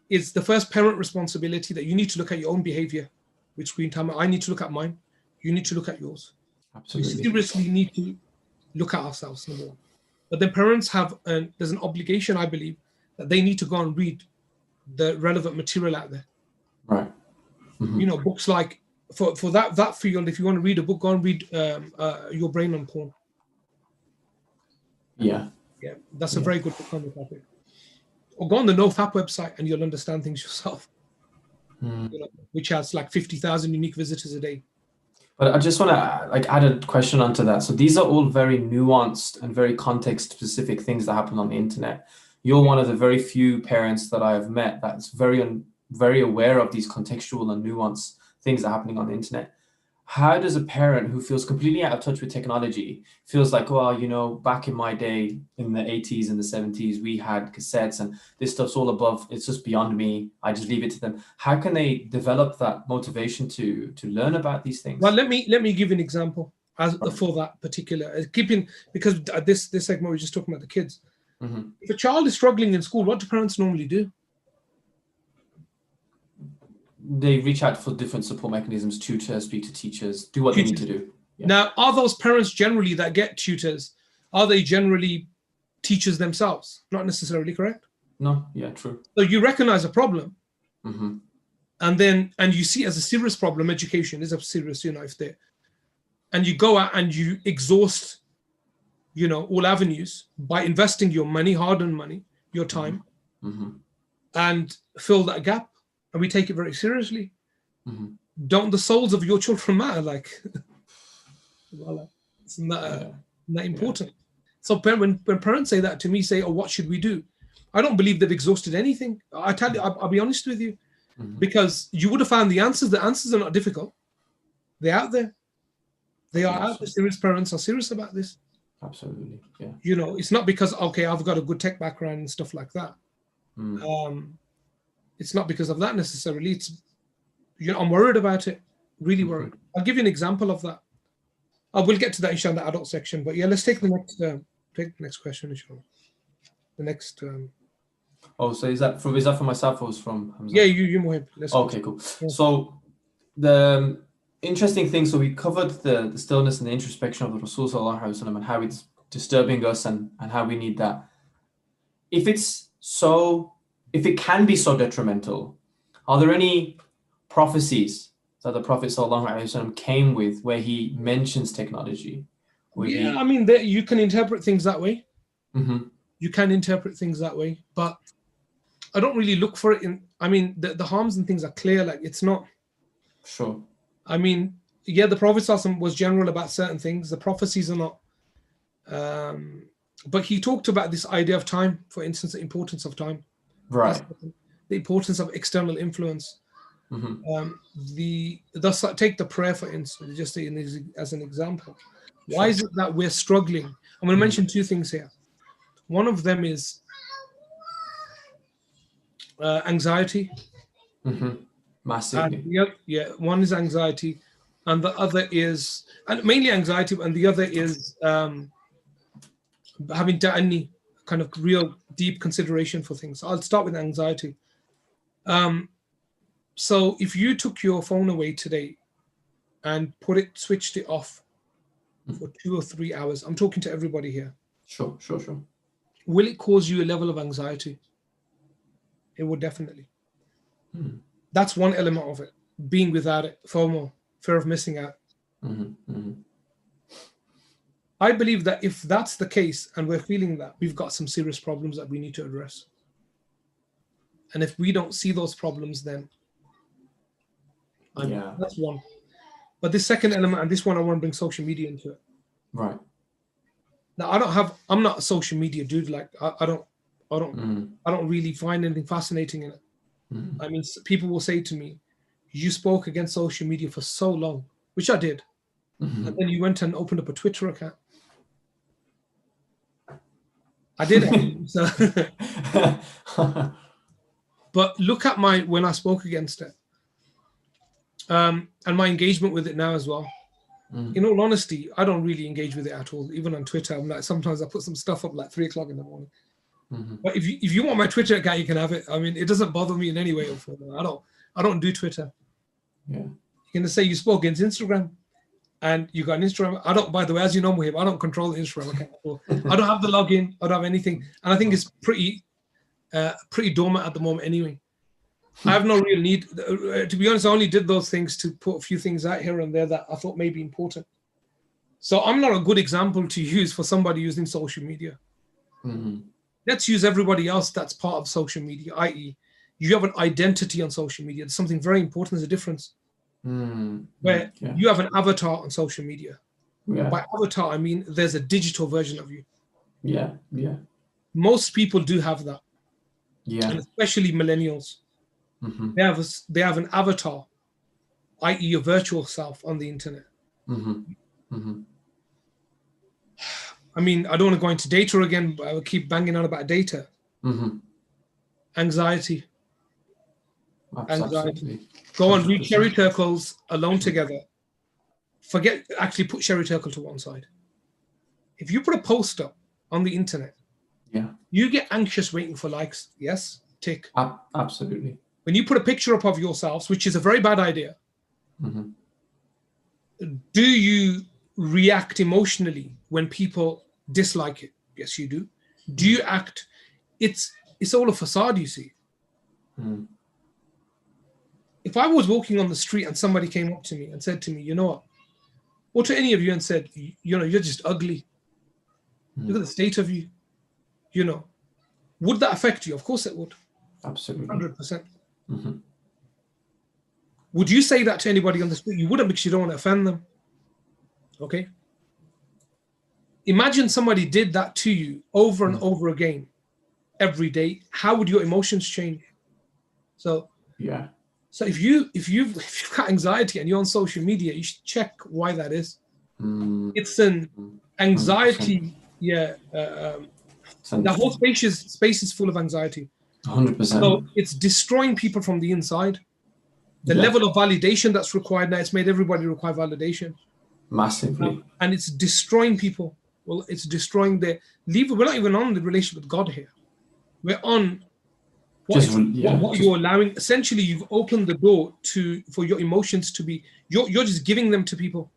it's the first parent responsibility that you need to look at your own behavior with screen time. I need to look at mine. You need to look at yours. Absolutely. We seriously need to look at ourselves, number one. But then parents there's an obligation, I believe, that they need to go and read the relevant material out there. Right. You know, books like, for that field, if you want to read a book, go and read Your Brain on Porn. Yeah. Yeah, that's a very good book on the topic. Or go on the NoFap website and you'll understand things yourself. You know, which has like 50,000 unique visitors a day. But I just want to add a question onto that. So these are all very nuanced and very context-specific things that happen on the internet. You're one of the very few parents that I have met that's very aware of these contextual and nuanced things that are happening on the internet. How does a parent who feels completely out of touch with technology, feels like, well, you know, back in my day, in the 80s and the 70s, we had cassettes and this stuff's all above, it's just beyond me, I just leave it to them. How can they develop that motivation to learn about these things? Well, let me give you an example for that particular, because this segment we're just talking about the kids. If a child is struggling in school, what do parents normally do? They reach out for different support mechanisms, tutors, speak to teachers, do what they need to do. Yeah. Now, are those parents generally that get tutors, are they generally teachers themselves? Not necessarily, correct? No, yeah, true. So you recognize a problem, and you see it as a serious problem. Education is a serious, you know, and you go out and you exhaust, you know, all avenues by investing your money, hard-earned money, your time, and fill that gap. And we take it very seriously. Don't the souls of your children matter? Like, well, it's not important. So when parents say that to me, say, "Oh, what should we do?" I don't believe they've exhausted anything. I tell you, I'll be honest with you, because you would have found the answers. The answers are not difficult. They're out there. They are out there. Serious parents are serious about this. Absolutely, yeah. You know, it's not because, okay, I've got a good tech background and stuff like that. It's not because of that necessarily. It's, you know, I'm worried about it, really worried. I'll give you an example of that. I will get to that inshallah in the adult section, but yeah, let's take the next question inshallah. The next. Oh, so is that for myself or is from Hamza? Yeah, you Mohib. Okay, cool. Yeah. So the interesting thing. So we covered the stillness and the introspection of the Rasul Sallallahu Alaihi Wasallam and how it's disturbing us and how we need that. If it can be so detrimental, are there any prophecies that the Prophet ﷺ came with where he mentions technology? I mean, you can interpret things that way. You can interpret things that way, but I don't really look for it in. I mean, the harms and things are clear. Like, it's not. Sure. I mean, yeah, the Prophet ﷺ was general about certain things. The prophecies are not. But he talked about this idea of time, for instance, the importance of time. Right. The importance of external influence. Thus, take the prayer, for instance, just as an example. Why is it that we're struggling? I'm going to mention two things here. One of them is anxiety. Massively. One is anxiety, and the other is, and mainly anxiety, and the other is having ta'anni, kind of real deep consideration for things. I'll start with anxiety. So if you took your phone away today and switched it off for 2 or 3 hours, I'm talking to everybody here. Sure. Will it cause you a level of anxiety? It would definitely. That's one element of it. Being without it, FOMO, fear of missing out. I believe that if that's the case and we're feeling that, we've got some serious problems that we need to address. And if we don't see those problems, then that's one. But this second element, and this one I want to bring social media into it. Right. Now I'm not a social media dude. Like I don't really find anything fascinating in it. I mean, people will say to me, "You spoke against social media for so long," which I did. And then you went and opened up a Twitter account. I did it. So but look at when I spoke against it. And my engagement with it now as well. In all honesty, I don't really engage with it at all. Even on Twitter, I'm like, sometimes I put some stuff up like 3 o'clock in the morning. But if you want my Twitter account, you can have it. I mean, it doesn't bother me in any way. I don't do Twitter. Yeah. You're gonna say you spoke against Instagram, and you got an Instagram. I don't. By the way, as you know, Muhib, I don't control the Instagram account. I don't have the login. I don't have anything, and I think it's pretty dormant at the moment anyway. I have no real need. To be honest, I only did those things to put a few things out here and there that I thought may be important. So I'm not a good example to use for somebody using social media. Let's use everybody else that's part of social media, i.e. you have an identity on social media. There's something very important. There's a difference. Where you have an avatar on social media. By avatar, I mean there's a digital version of you. Most people do have that. And especially millennials. They have an avatar, i.e. your virtual self on the internet. I mean, I don't want to go into data again, but I will keep banging on about data. Anxiety. Absolutely. Go on, read Sherry Turkle's Alone Together. Actually put Sherry Turkle to one side. If you put a post up on the internet, you get anxious waiting for likes. Yes, tick. Absolutely. When you put a picture up of yourselves, which is a very bad idea, do you react emotionally when people dislike it? Yes, you do. Do you act? It's all a facade, you see. If I was walking on the street and somebody came up to me and said to me, you know what, or to any of you and said, you know, you're just ugly. Look at the state of you. You know, would that affect you? Of course it would. Absolutely. 100%. Would you say that to anybody on the street? You wouldn't, because you don't want to offend them. Okay. Imagine somebody did that to you over and over again, every day. How would your emotions change? So So if you've got anxiety and you're on social media, you should check why that is. It's an anxiety. 100%. The whole space is full of anxiety. 100%. So it's destroying people from the inside. The level of validation that's required now, it's made everybody require validation. Massively. And it's destroying people. Well, it's destroying we're not even on the relationship with God here. We're on what you're allowing. Essentially, you've opened the door for your emotions to be, you're just giving them to people.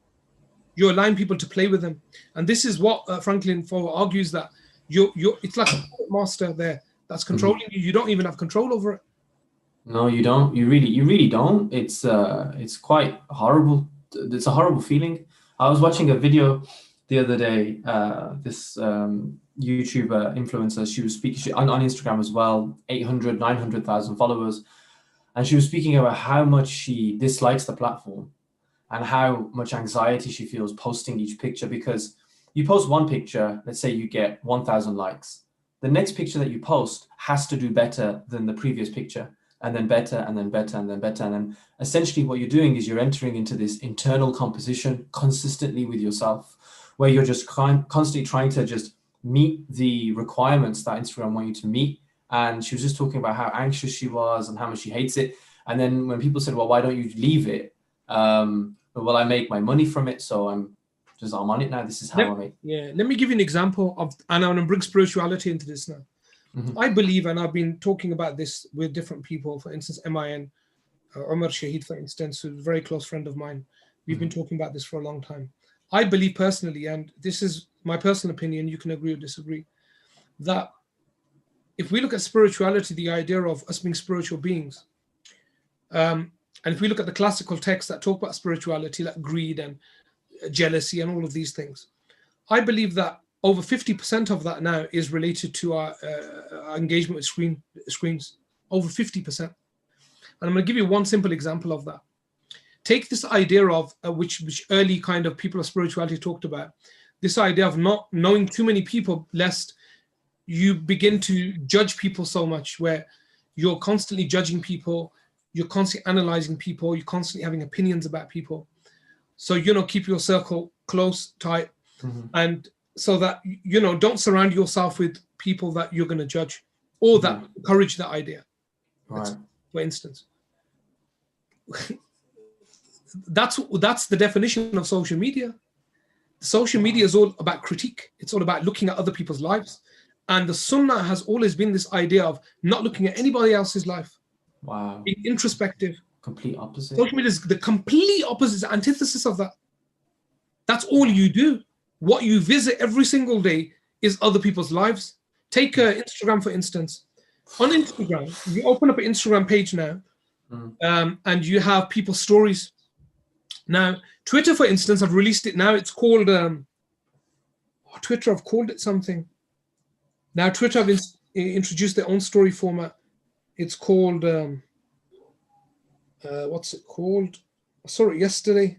You're allowing people to play with them. And this is what Franklin Foer argues, that it's like a master there that's controlling you. You don't even have control over it. No, you don't. You really don't. It's quite horrible. It's a horrible feeling. I was watching a video the other day. This YouTuber influencer, she was speaking on Instagram as well, 800, 900,000 followers. And she was speaking about how much she dislikes the platform and how much anxiety she feels posting each picture, because you post one picture, let's say you get 1,000 likes. The next picture that you post has to do better than the previous picture, and then better, and then better, and then better. And then essentially what you're doing is you're entering into this internal competition consistently with yourself, where you're just constantly trying to just meet the requirements that Instagram want you to meet. And she was just talking about how anxious she was and how much she hates it. And then when people said, well, why don't you leave it? Well, I make my money from it, so I'm on it now. This is how I make. Yeah, let me give you an example of, and I'm going to bring spirituality into this now. I believe, and I've been talking about this with different people, for instance, MIN, Omar Shahid, for instance, who's a very close friend of mine. We've been talking about this for a long time. I believe personally, and this is my personal opinion, you can agree or disagree, that if we look at spirituality, the idea of us being spiritual beings, and if we look at the classical texts that talk about spirituality, like greed and jealousy and all of these things, I believe that over 50% of that now is related to our engagement with screens, over 50%. And I'm going to give you one simple example of that. Take this idea of, which early kind of people of spirituality talked about, this idea of not knowing too many people, lest you begin to judge people so much, where you're constantly judging people, you're constantly analyzing people, you're constantly having opinions about people. So, keep your circle close, tight, and so that, don't surround yourself with people that you're going to judge or that encourage that idea. Right. For instance. That's the definition of social media. Social media is all about critique. It's all about looking at other people's lives And the sunnah has always been this idea of not looking at anybody else's life. Wow. Being introspective. Complete opposite. Social media is the complete opposite, antithesis of that. That's all you do. What you visit every single day is other people's lives. Take Instagram, for instance. On Instagram, you open up an Instagram page now, and you have people's stories. Now, Twitter, for instance, I've released it now. It's called, Twitter, I've called it something. Now, Twitter have introduced their own story format. It's called, what's it called? I saw it yesterday.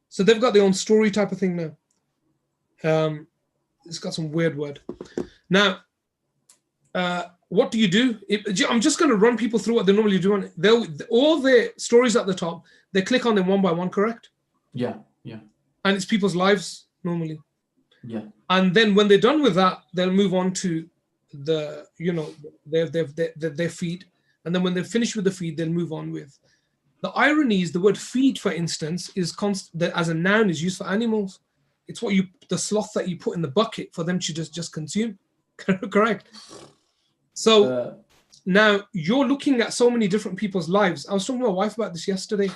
So they've got their own story type of thing now. It's got some weird word. Now, what do you do? I'm just going to run people through what they normally do. All their stories at the top, they click on them one by one, correct? Yeah. And it's people's lives normally. Yeah. And then when they're done with that, they'll move on to the, their feed. And then when they're finished with the feed, they'll move on with. The irony is the word feed, for instance, is as a noun is used for animals. It's the sloth that you put in the bucket for them to just consume. Correct. So now you're looking at so many different people's lives. I was talking to my wife about this yesterday.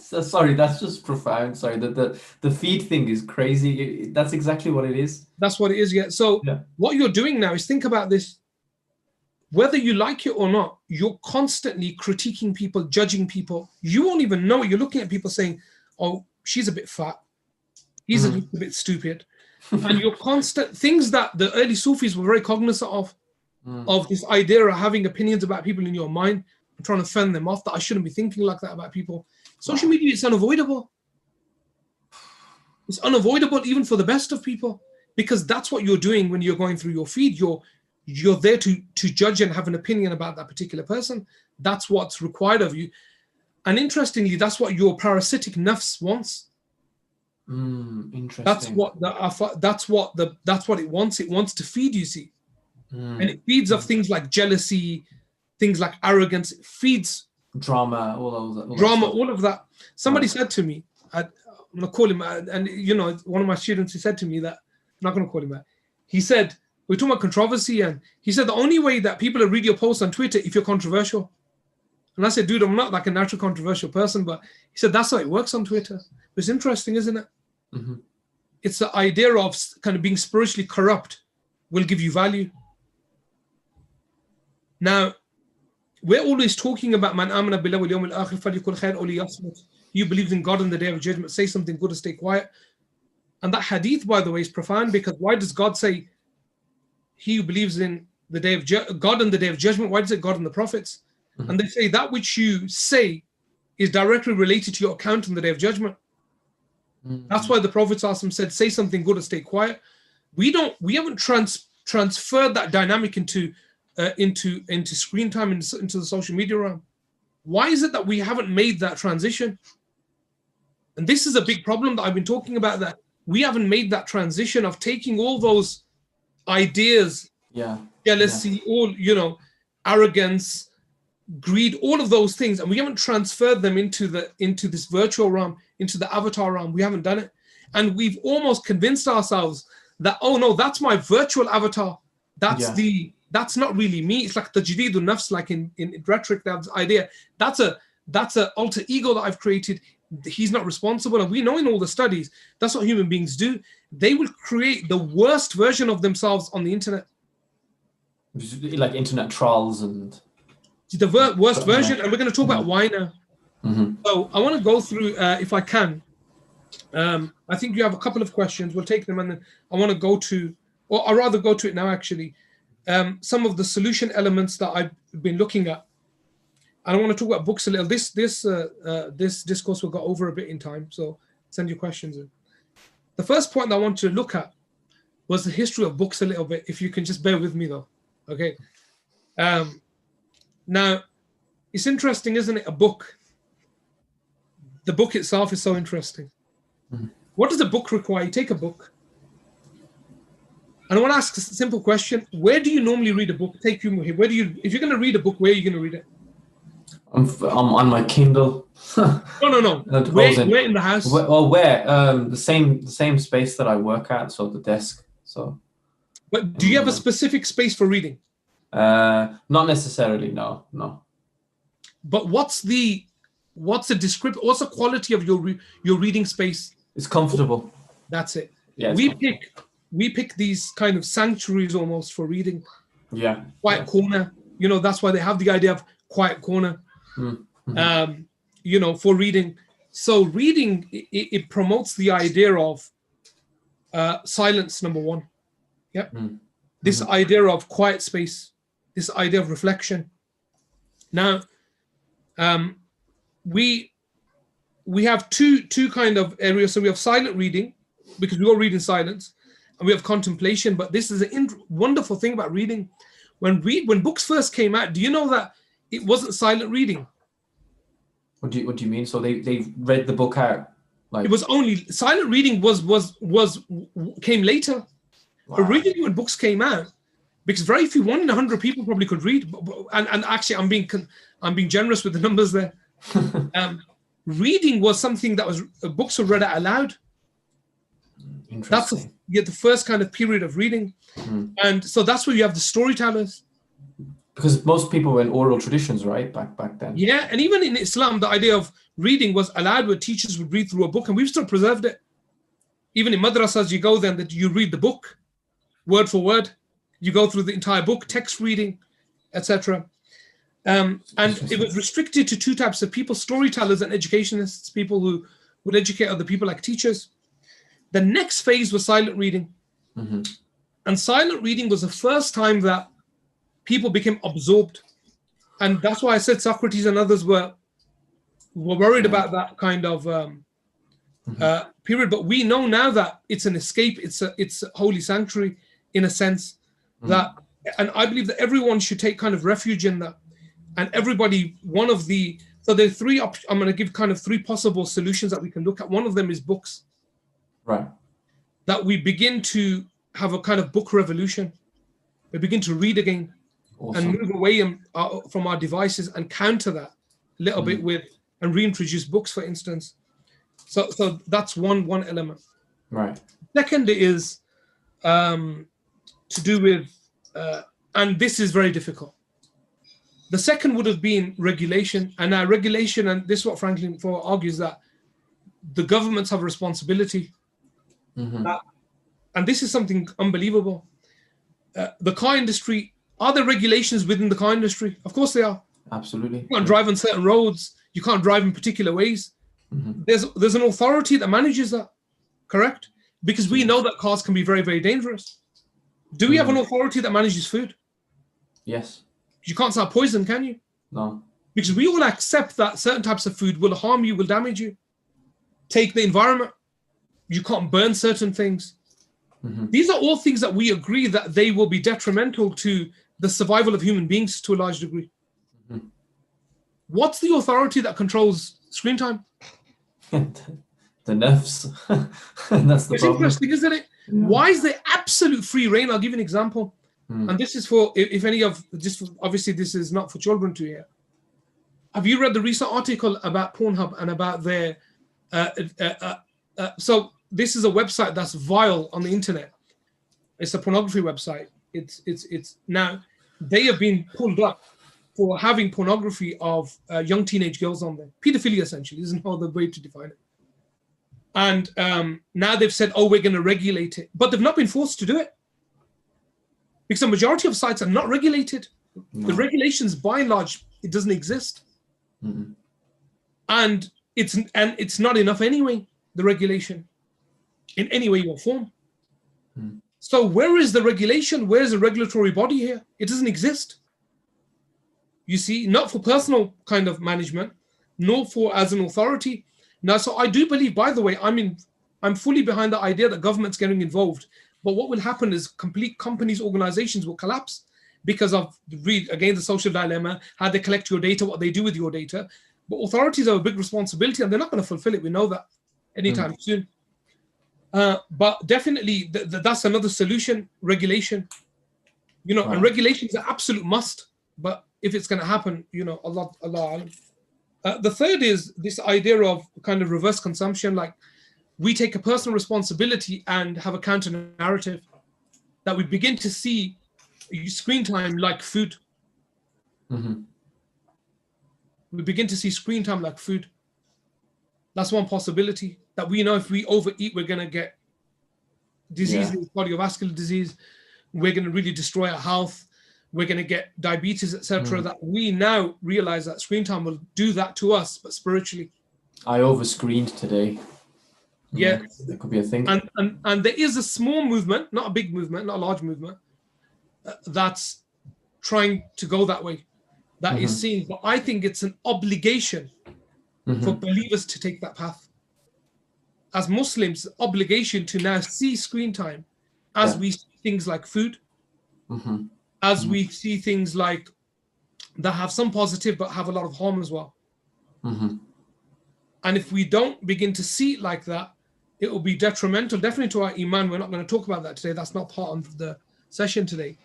Sorry, that's just profound. Sorry, the feed thing is crazy. That's exactly what it is. That's what it is, yeah. So what you're doing now is think about this. Whether you like it or not, you're constantly critiquing people, judging people. You won't even know it. You're looking at people saying, oh, she's a bit fat. He's a little bit stupid. And you're constant things that the early Sufis were very cognizant of this idea of having opinions about people in your mind and trying to fend them off, that I shouldn't be thinking like that about people. Social media is unavoidable. It's unavoidable even for the best of people, because that's what you're doing when you're going through your feed. You're there to judge and have an opinion about that particular person. That's what's required of you. And interestingly, that's what your parasitic nafs wants. Interesting. That's what it wants. It wants to feed you, see. And it feeds off things like jealousy, things like arrogance. It feeds drama, all of that. Somebody said to me, I'm going to call him, and one of my students, he said to me that, I'm not going to call him that. He said, we're talking about controversy, and he said, the only way that people will read your posts on Twitter if you're controversial. And I said, dude, I'm not like a natural controversial person, but he said, that's how it works on Twitter. It's interesting, isn't it? Mm-hmm. It's the idea of kind of being spiritually corrupt will give you value. Now, we're always talking about man amana billahi wal yawmil akhir falyakul khair aw liyasmut. You believe in God and the day of judgment, say something good or stay quiet. And that hadith, by the way, is profound, because why does God say he who believes in the day of God and the day of judgment? Why does it God and the prophets? Mm-hmm. And they say that which you say is directly related to your account on the day of judgment. Mm-hmm. That's why the Prophet said, say something good or stay quiet. We haven't transferred that dynamic into screen time, into the social media realm. Why is it that we haven't made that transition? And this is a big problem that I've been talking about, that we haven't made that transition of taking all those ideas, jealousy, all, arrogance, greed, all of those things, and we haven't transferred them into this virtual realm, into the avatar realm. We haven't done it. And we've almost convinced ourselves that, oh no, that's my virtual avatar. That's not really me. It's like the jadidun nafs, like in rhetoric, that idea. That's a alter ego that I've created. He's not responsible. And we know in all the studies, that's what human beings do. They will create the worst version of themselves on the internet. Like internet trolls and... The worst version. And we're going to talk about why now. Mm-hmm. So I want to go through, if I can. I think you have a couple of questions. We'll take them, and then I want to go to, or I'd rather go to it now, actually. Some of the solution elements that I've been looking at. And I want to talk about books a little. This discourse will go over a bit in time, so send your questions in. The first point that I want to look at was the history of books a little bit, if you can just bear with me though. Okay. Now, it's interesting, isn't it? A book. The book itself is so interesting. Mm-hmm. What does a book require? You take a book. And I want to ask a simple question. Where do you normally read a book? Take you here. If you're going to read a book, where are you going to read it? I'm on my Kindle. No. Where in the house? Where? The same space that I work at, so the desk. So. But do you have a specific space for reading? Not necessarily, no. But what's the description? What's the quality of your reading space? It's comfortable. That's it. Yeah, we pick these kind of sanctuaries almost for reading. Yeah. Quiet corner. You know, that's why they have the idea of quiet corner. Mm-hmm. You know, for reading. So reading, it promotes the idea of silence, number one. Yep. Mm-hmm. This idea of quiet space, this idea of reflection. Now, we have two kind of areas. So we have silent reading, because we all read in silence, and we have contemplation. But this is a wonderful thing about reading. When books first came out, do you know that it wasn't silent reading? What do you mean? So they read the book out? Like, it was only silent reading came later. Wow. Originally, when books came out, because very few, 1 in 100 people probably could read, and actually I'm being generous with the numbers there. Reading was something that was books were read out aloud. That's the first kind of period of reading, and so that's where you have the storytellers. Because most people were in oral traditions, right, back then. Yeah, and even in Islam, the idea of reading was allowed, where teachers would read through a book, and we've still preserved it. Even in madrasas, you go there and you read the book, word for word. You go through the entire book, text reading, etc. And it was restricted to two types of people: storytellers and educationists, people who would educate other people, like teachers. The next phase was silent reading. Mm-hmm. And silent reading was the first time that people became absorbed. And that's why I said Socrates and others were worried about that kind of period. But we know now that it's an escape, it's a holy sanctuary in a sense, that, and I believe that everyone should take kind of refuge in that. And everybody, so there are three, I'm going to give kind of three possible solutions that we can look at. One of them is books. Right. That we begin to have a kind of book revolution. We begin to read again. Awesome. And move away from our devices and counter that a little bit with, and reintroduce books, for instance. So that's one element. Right. Second is to do with, and this is very difficult. The second would have been regulation. And now regulation, and this is what Franklin Foer argues, that the governments have a responsibility. Mm-hmm. And this is something unbelievable. The car industry, are there regulations within the car industry? Of course they are. Absolutely. You can't drive on certain roads. You can't drive in particular ways. Mm-hmm. There's an authority that manages that, correct? Because we know that cars can be very, very dangerous. Do we have an authority that manages food? Yes. You can't sell poison, can you? No. Because we all accept that certain types of food will harm you, will damage you. Take the environment. You can't burn certain things. Mm-hmm. These are all things that we agree that they will be detrimental to the survival of human beings to a large degree. Mm-hmm. What's the authority that controls screen time? The nerves. That's the problem. Interesting, isn't it? Yeah. Why is there absolute free reign? I'll give you an example. And this is for, if any of, just obviously this is not for children to hear. Have you read the recent article about Pornhub and about their, so this is a website that's vile on the internet. It's a pornography website. It's now, they have been pulled up for having pornography of young teenage girls on there. Pedophilia, essentially, isn't no other way to define it. And now they've said, oh, we're going to regulate it. But they've not been forced to do it. Because the majority of sites are not regulated. No. The regulations, by and large, it doesn't exist. Mm-hmm. And it's not enough anyway, the regulation, in any way or form. Mm. So where is the regulation? Where is the regulatory body here? It doesn't exist. You see, not for personal kind of management, nor for as an authority. Now, so I do believe, by the way, I'm fully behind the idea that government's getting involved. But what will happen is complete companies, organizations will collapse because of, again, the social dilemma, how they collect your data, what they do with your data. But authorities have a big responsibility and they're not going to fulfill it. We know that anytime soon. But definitely that's another solution, regulation. You know, and regulation is an absolute must. But if it's going to happen, you know, Allah. The third is this idea of kind of reverse consumption, like we take a personal responsibility and have a counter narrative. that we begin to see screen time like food. We begin to see screen time like food. That's one possibility, that we know if we overeat, we're going to get diseases, cardiovascular disease. We're going to really destroy our health. We're going to get diabetes, etc. That we now realize that screen time will do that to us, but spiritually. I over-screened today. Yeah. That could be a thing. And there is a small movement, not a big movement, not a large movement, that's trying to go that way. That is seen. But I think it's an obligation for believers to take that path. As Muslims, obligation to now see screen time as we see things like food, as we see things like that have some positive but have a lot of harm as well. And if we don't begin to see it like that, it will be detrimental, definitely to our iman. We're not going to talk about that today. That's not part of the session today,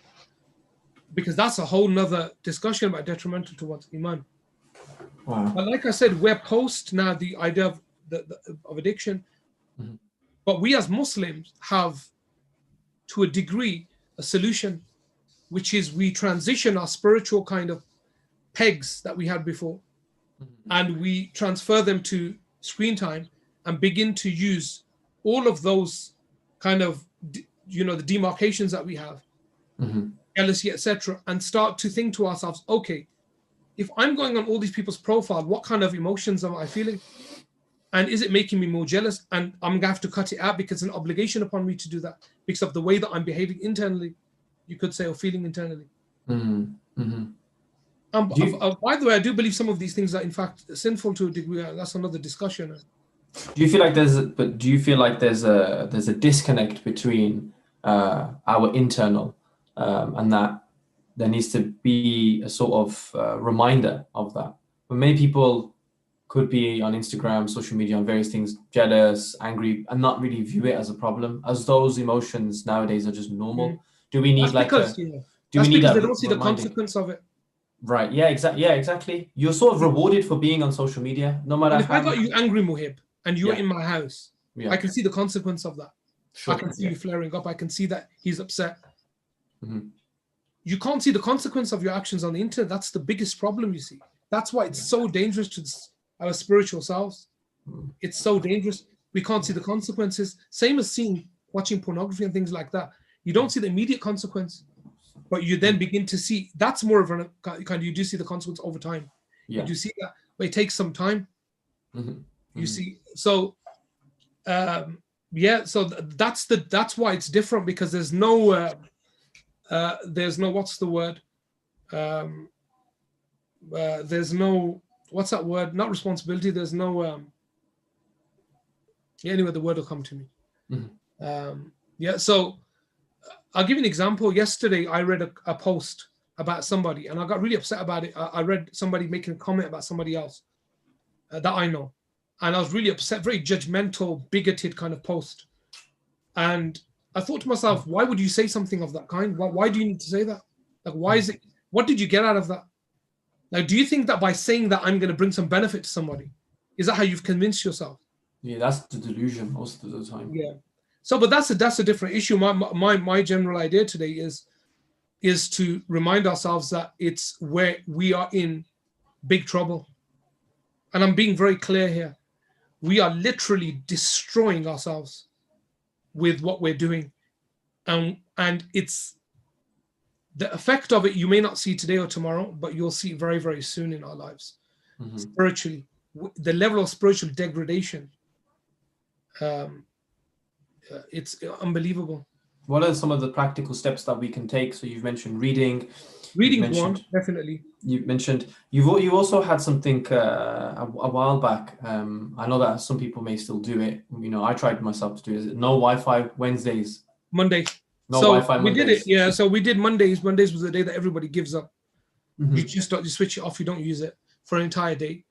because that's a whole nother discussion about detrimental to one's iman. Wow. But like I said, we're post now the idea of of addiction, but we as Muslims have, to a degree, a solution, which is we transition our spiritual kind of pegs that we had before, and we transfer them to screen time and begin to use all of those kind of, the demarcations that we have, jealousy, etc., and start to think to ourselves, okay, if I'm going on all these people's profile, what kind of emotions am I feeling? And is it making me more jealous? And I'm going to have to cut it out because it's an obligation upon me to do that because of the way that I'm behaving internally, you could say, or feeling internally. By the way, I do believe some of these things are in fact sinful to a degree. That's another discussion. Do you feel like there's a disconnect between our internal and that there needs to be a sort of reminder of that? But many people could be on Instagram, social media, on various things, jealous, angry, and not really view it as a problem, as those emotions nowadays are just normal. Do we need because they don't see the consequence of it. Right. Yeah. Exactly. Yeah. Exactly. You're sort of rewarded for being on social media, no matter. And if I got you angry, Muhib, and you're in my house, I can see the consequence of that. Sure. I can see you flaring up. I can see that he's upset. You can't see the consequence of your actions on the internet. That's the biggest problem you see. That's why it's so dangerous to our spiritual selves. It's so dangerous. We can't see the consequences. Same as watching pornography and things like that. You don't see the immediate consequence, but you then begin to see, that's more of a kind, you do see the consequence over time. You do see that, but it takes some time. You see, so so that's why it's different, because there's no what's the word? There's no, what's that word? Not responsibility. There's no anyway, the word will come to me. So I'll give you an example. Yesterday I read a post about somebody and I got really upset about it. I read somebody making a comment about somebody else that I know, and I was really upset. Very judgmental, bigoted kind of post. And I thought to myself, why would you say something of that kind? Why do you need to say that? Like, why is it? What did you get out of that? Like, do you think that by saying that I'm going to bring some benefit to somebody? Is that how you've convinced yourself? Yeah, that's the delusion most of the time. Yeah. So, but that's a different issue. My general idea today is to remind ourselves that it's where we are in big trouble. And I'm being very clear here. We are literally destroying ourselves with what we're doing. And it's the effect of it you may not see today or tomorrow, but you'll see very, very soon in our lives. Spiritually, the level of spiritual degradation, it's unbelievable. What are some of the practical steps that we can take? So you've mentioned reading. Reading one, definitely. You mentioned you also had something a while back. I know that some people may still do it. You know, I tried myself to do it. No Wi-Fi Wednesdays. Monday. No Wi-Fi Mondays. We did it. Yeah. So we did Mondays. Mondays was the day that everybody gives up. You switch it off. You don't use it for an entire day,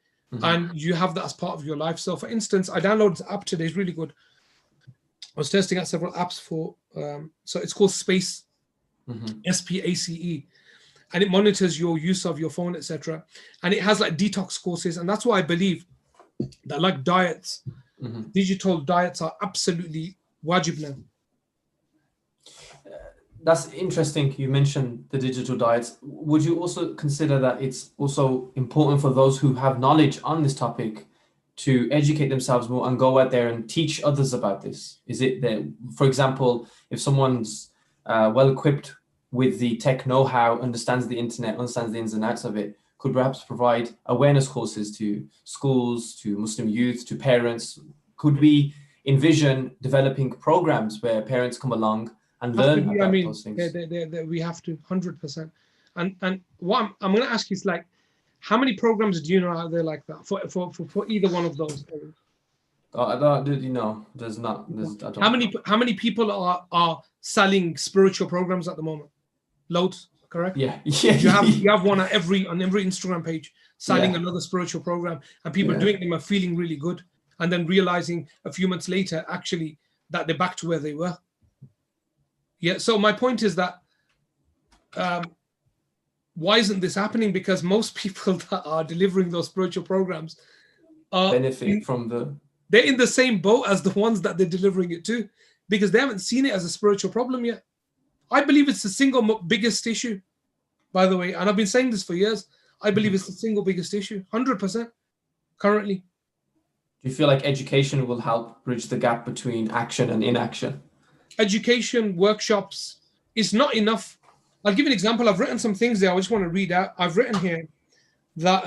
and you have that as part of your life. So, for instance, I downloaded the app today. It's really good. I was testing out several apps for. So it's called Space, SPACE. And it monitors your use of your phone, etc. And it has like detox courses. And that's why I believe that, like diets, digital diets are absolutely wajib now. That's interesting. You mentioned the digital diets. Would you also consider that it's also important for those who have knowledge on this topic to educate themselves more and go out there and teach others about this? Is it that, for example, if someone's well equipped with the tech know-how, understands the internet, understands the ins and outs of it, could perhaps provide awareness courses to schools, to Muslim youth, to parents? Could we envision developing programs where parents come along and learn about those things? We have to 100%. And what I'm going to ask you is, like, how many programs do you know out there like that for either one of those areas? There's not. I don't how many people are selling spiritual programs at the moment? Loads, correct? Yeah. You have one on every Instagram page selling another spiritual program, and people doing them are feeling really good, and then realizing a few months later actually that they're back to where they were. Yeah. So my point is that why isn't this happening? Because most people that are delivering those spiritual programs benefit from they're in the same boat as the ones that they're delivering it to, because they haven't seen it as a spiritual problem yet. I believe it's the single biggest issue, by the way, and I've been saying this for years. I believe it's the single biggest issue, 100% currently. Do you feel like education will help bridge the gap between action and inaction? Education, workshops is not enough. I'll give you an example. I've written some things there. I just want to read out. I've written here that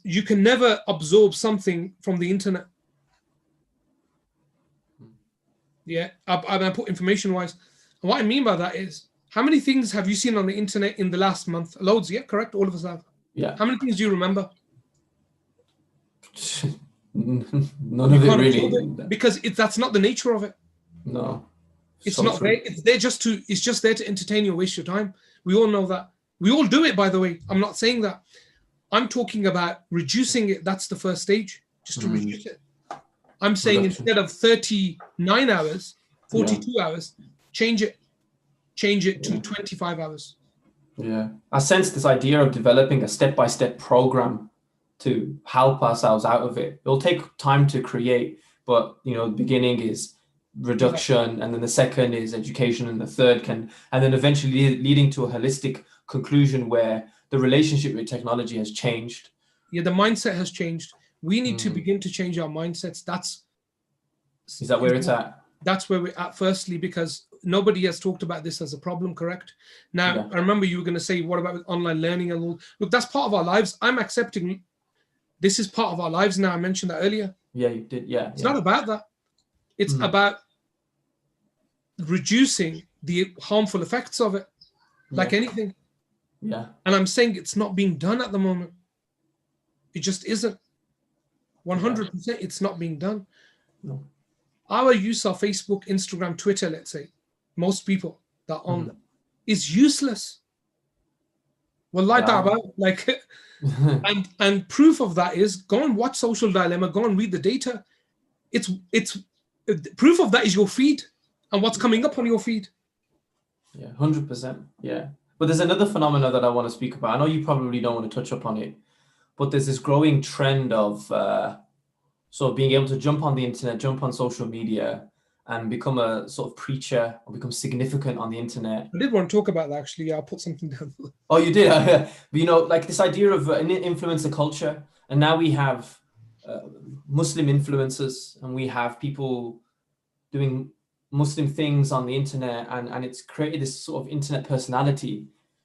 you can never absorb something from the internet. Yeah, I put information-wise. And what I mean by that is, how many things have you seen on the internet in the last month? Loads, yeah, correct? All of us have. Yeah. How many things do you remember? None of it really. Because that's not the nature of it. No. It's not there. It's just there to entertain you or waste your time. We all know that. We all do it, by the way. I'm not saying that. I'm talking about reducing it. That's the first stage, just to reduce it. I'm saying instead of 39 hours, 42 hours, change it to 25 hours. Yeah. I sense this idea of developing a step-by-step program to help ourselves out of it. It'll take time to create, but the beginning is reduction, and then the second is education, and the third and then eventually leading to a holistic conclusion where the relationship with technology has changed. Yeah, the mindset has changed. We need to begin to change our mindsets. Is that where it's at? That's where we're at, firstly, because nobody has talked about this as a problem, correct? Now, I remember you were going to say, what about with online learning and all? Look, that's part of our lives. I'm accepting this is part of our lives now. I mentioned that earlier. Yeah, you did. Yeah. It's not about that. It's about reducing the harmful effects of it, like anything. Yeah. And I'm saying it's not being done at the moment. It just isn't. 100% it's not being done. No. Our use of Facebook, Instagram, Twitter, let's say, most people that are on them, is useless. Well, and proof of that is, go and watch Social Dilemma, go and read the data. It's proof of that is your feed and what's coming up on your feed. Yeah, 100%. Yeah. But there's another phenomenon that I want to speak about. I know you probably don't want to touch upon it, but there's this growing trend of sort of being able to jump on the internet, jump on social media, and become a sort of preacher or become significant on the internet. I did want to talk about that, actually. I'll put something down. Oh, you did? But, like this idea of an influencer culture. And now we have Muslim influencers, and we have people doing Muslim things on the internet, and it's created this sort of internet personality.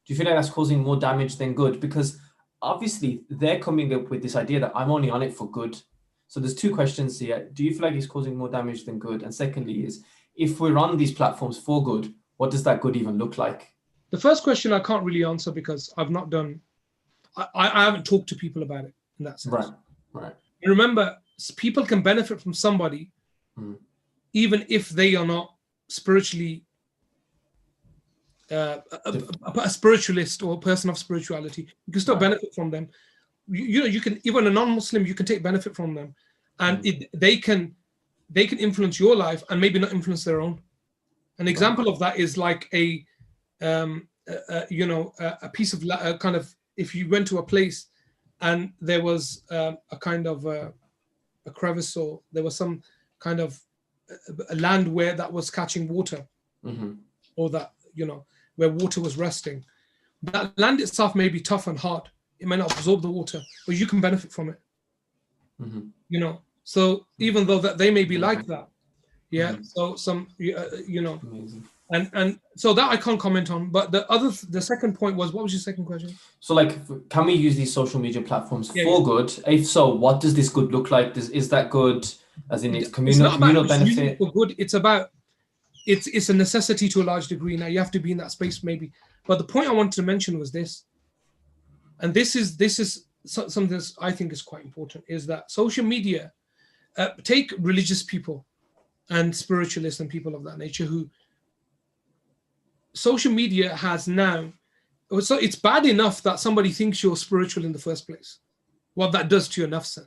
Do you feel like that's causing more damage than good? Because obviously they're coming up with this idea that I'm only on it for good. So there's two questions here. Do you feel like it's causing more damage than good? And secondly is, if we're on these platforms for good, what does that good even look like? The first question I can't really answer because I've not done, I haven't talked to people about it in that sense. Right. Remember, people can benefit from somebody even if they are not spiritually a spiritualist or a person of spirituality. You can still benefit from them. You can, even a non-Muslim, you can take benefit from them, and they can influence your life and maybe not influence their own. An example of that is like a piece of kind of, if you went to a place and there was a kind of a crevice, or there was some kind of a land where that was catching water, or that, where water was resting, that land itself may be tough and hard. It may not absorb the water, but you can benefit from it. So even though that they may be like that, so some, Amazing. and so that I can't comment on. But the second point was, what was your second question? So like, can we use these social media platforms for good? If so, what does this good look like? Is that good as in its communal benefit? For good. It's about, it's a necessity to a large degree. Now you have to be in that space maybe. But the point I wanted to mention was this, and this is something that I think is quite important, is that social media, take religious people and spiritualists and people of that nature, who social media has now, so it's bad enough that somebody thinks you're spiritual in the first place. What that does to your nafs.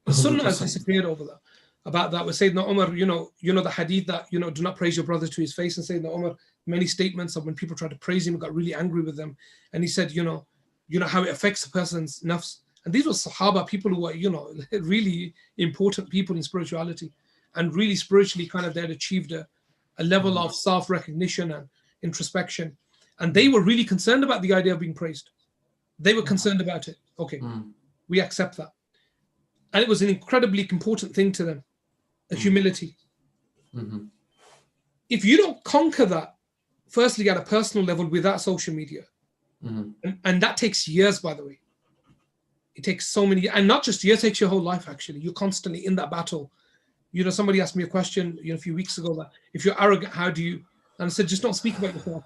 The sunnah has disappeared over that. About that was Sayyidina Umar, you know the hadith that, do not praise your brother to his face. And Sayyidina Umar, many statements of when people tried to praise him, he got really angry with them. And he said, how it affects a person's nafs. And these were Sahaba, people who were, really important people in spirituality, and really spiritually kind of they had achieved a level of self-recognition and introspection. And they were really concerned about the idea of being praised. They were concerned about it. Okay, we accept that. And it was an incredibly important thing to them, a humility. If you don't conquer that, firstly at a personal level without social media, and that takes years, by the way. It takes so many, and not just years, it takes your whole life actually. You're constantly in that battle. Somebody asked me a question a few weeks ago that if you're arrogant, how do you? And I said, just don't speak about yourself.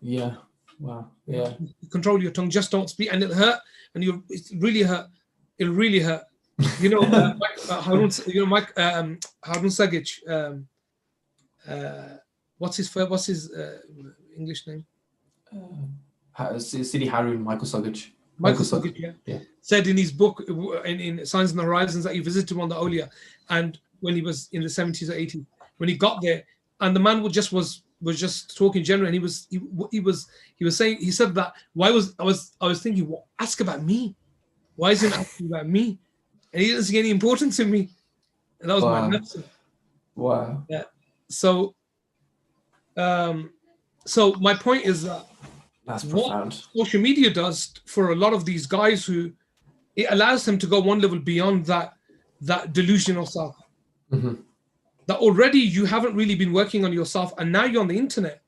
Yeah. Wow. Yeah. Control your tongue. Just don't speak, and it'll hurt. And it really hurt. It'll really hurt. Harun Sagic. What's his English name? Sidi Harun, Michael Sagic. Michael Sagic, yeah. Said in his book, in Signs on the Horizons, that he visited one of the awliya, and when he was in the 70s or 80s, when he got there, and the man was just talking generally, and he was saying, he said that I was thinking, well, ask about me. Why isn't asking about me? And he doesn't see any importance in me. And that was my nafs. Wow. Yeah. So my point is that that's profound. What social media does for a lot of these guys, who it allows them to go one level beyond that delusional self. That already you haven't really been working on yourself, and now you're on the internet.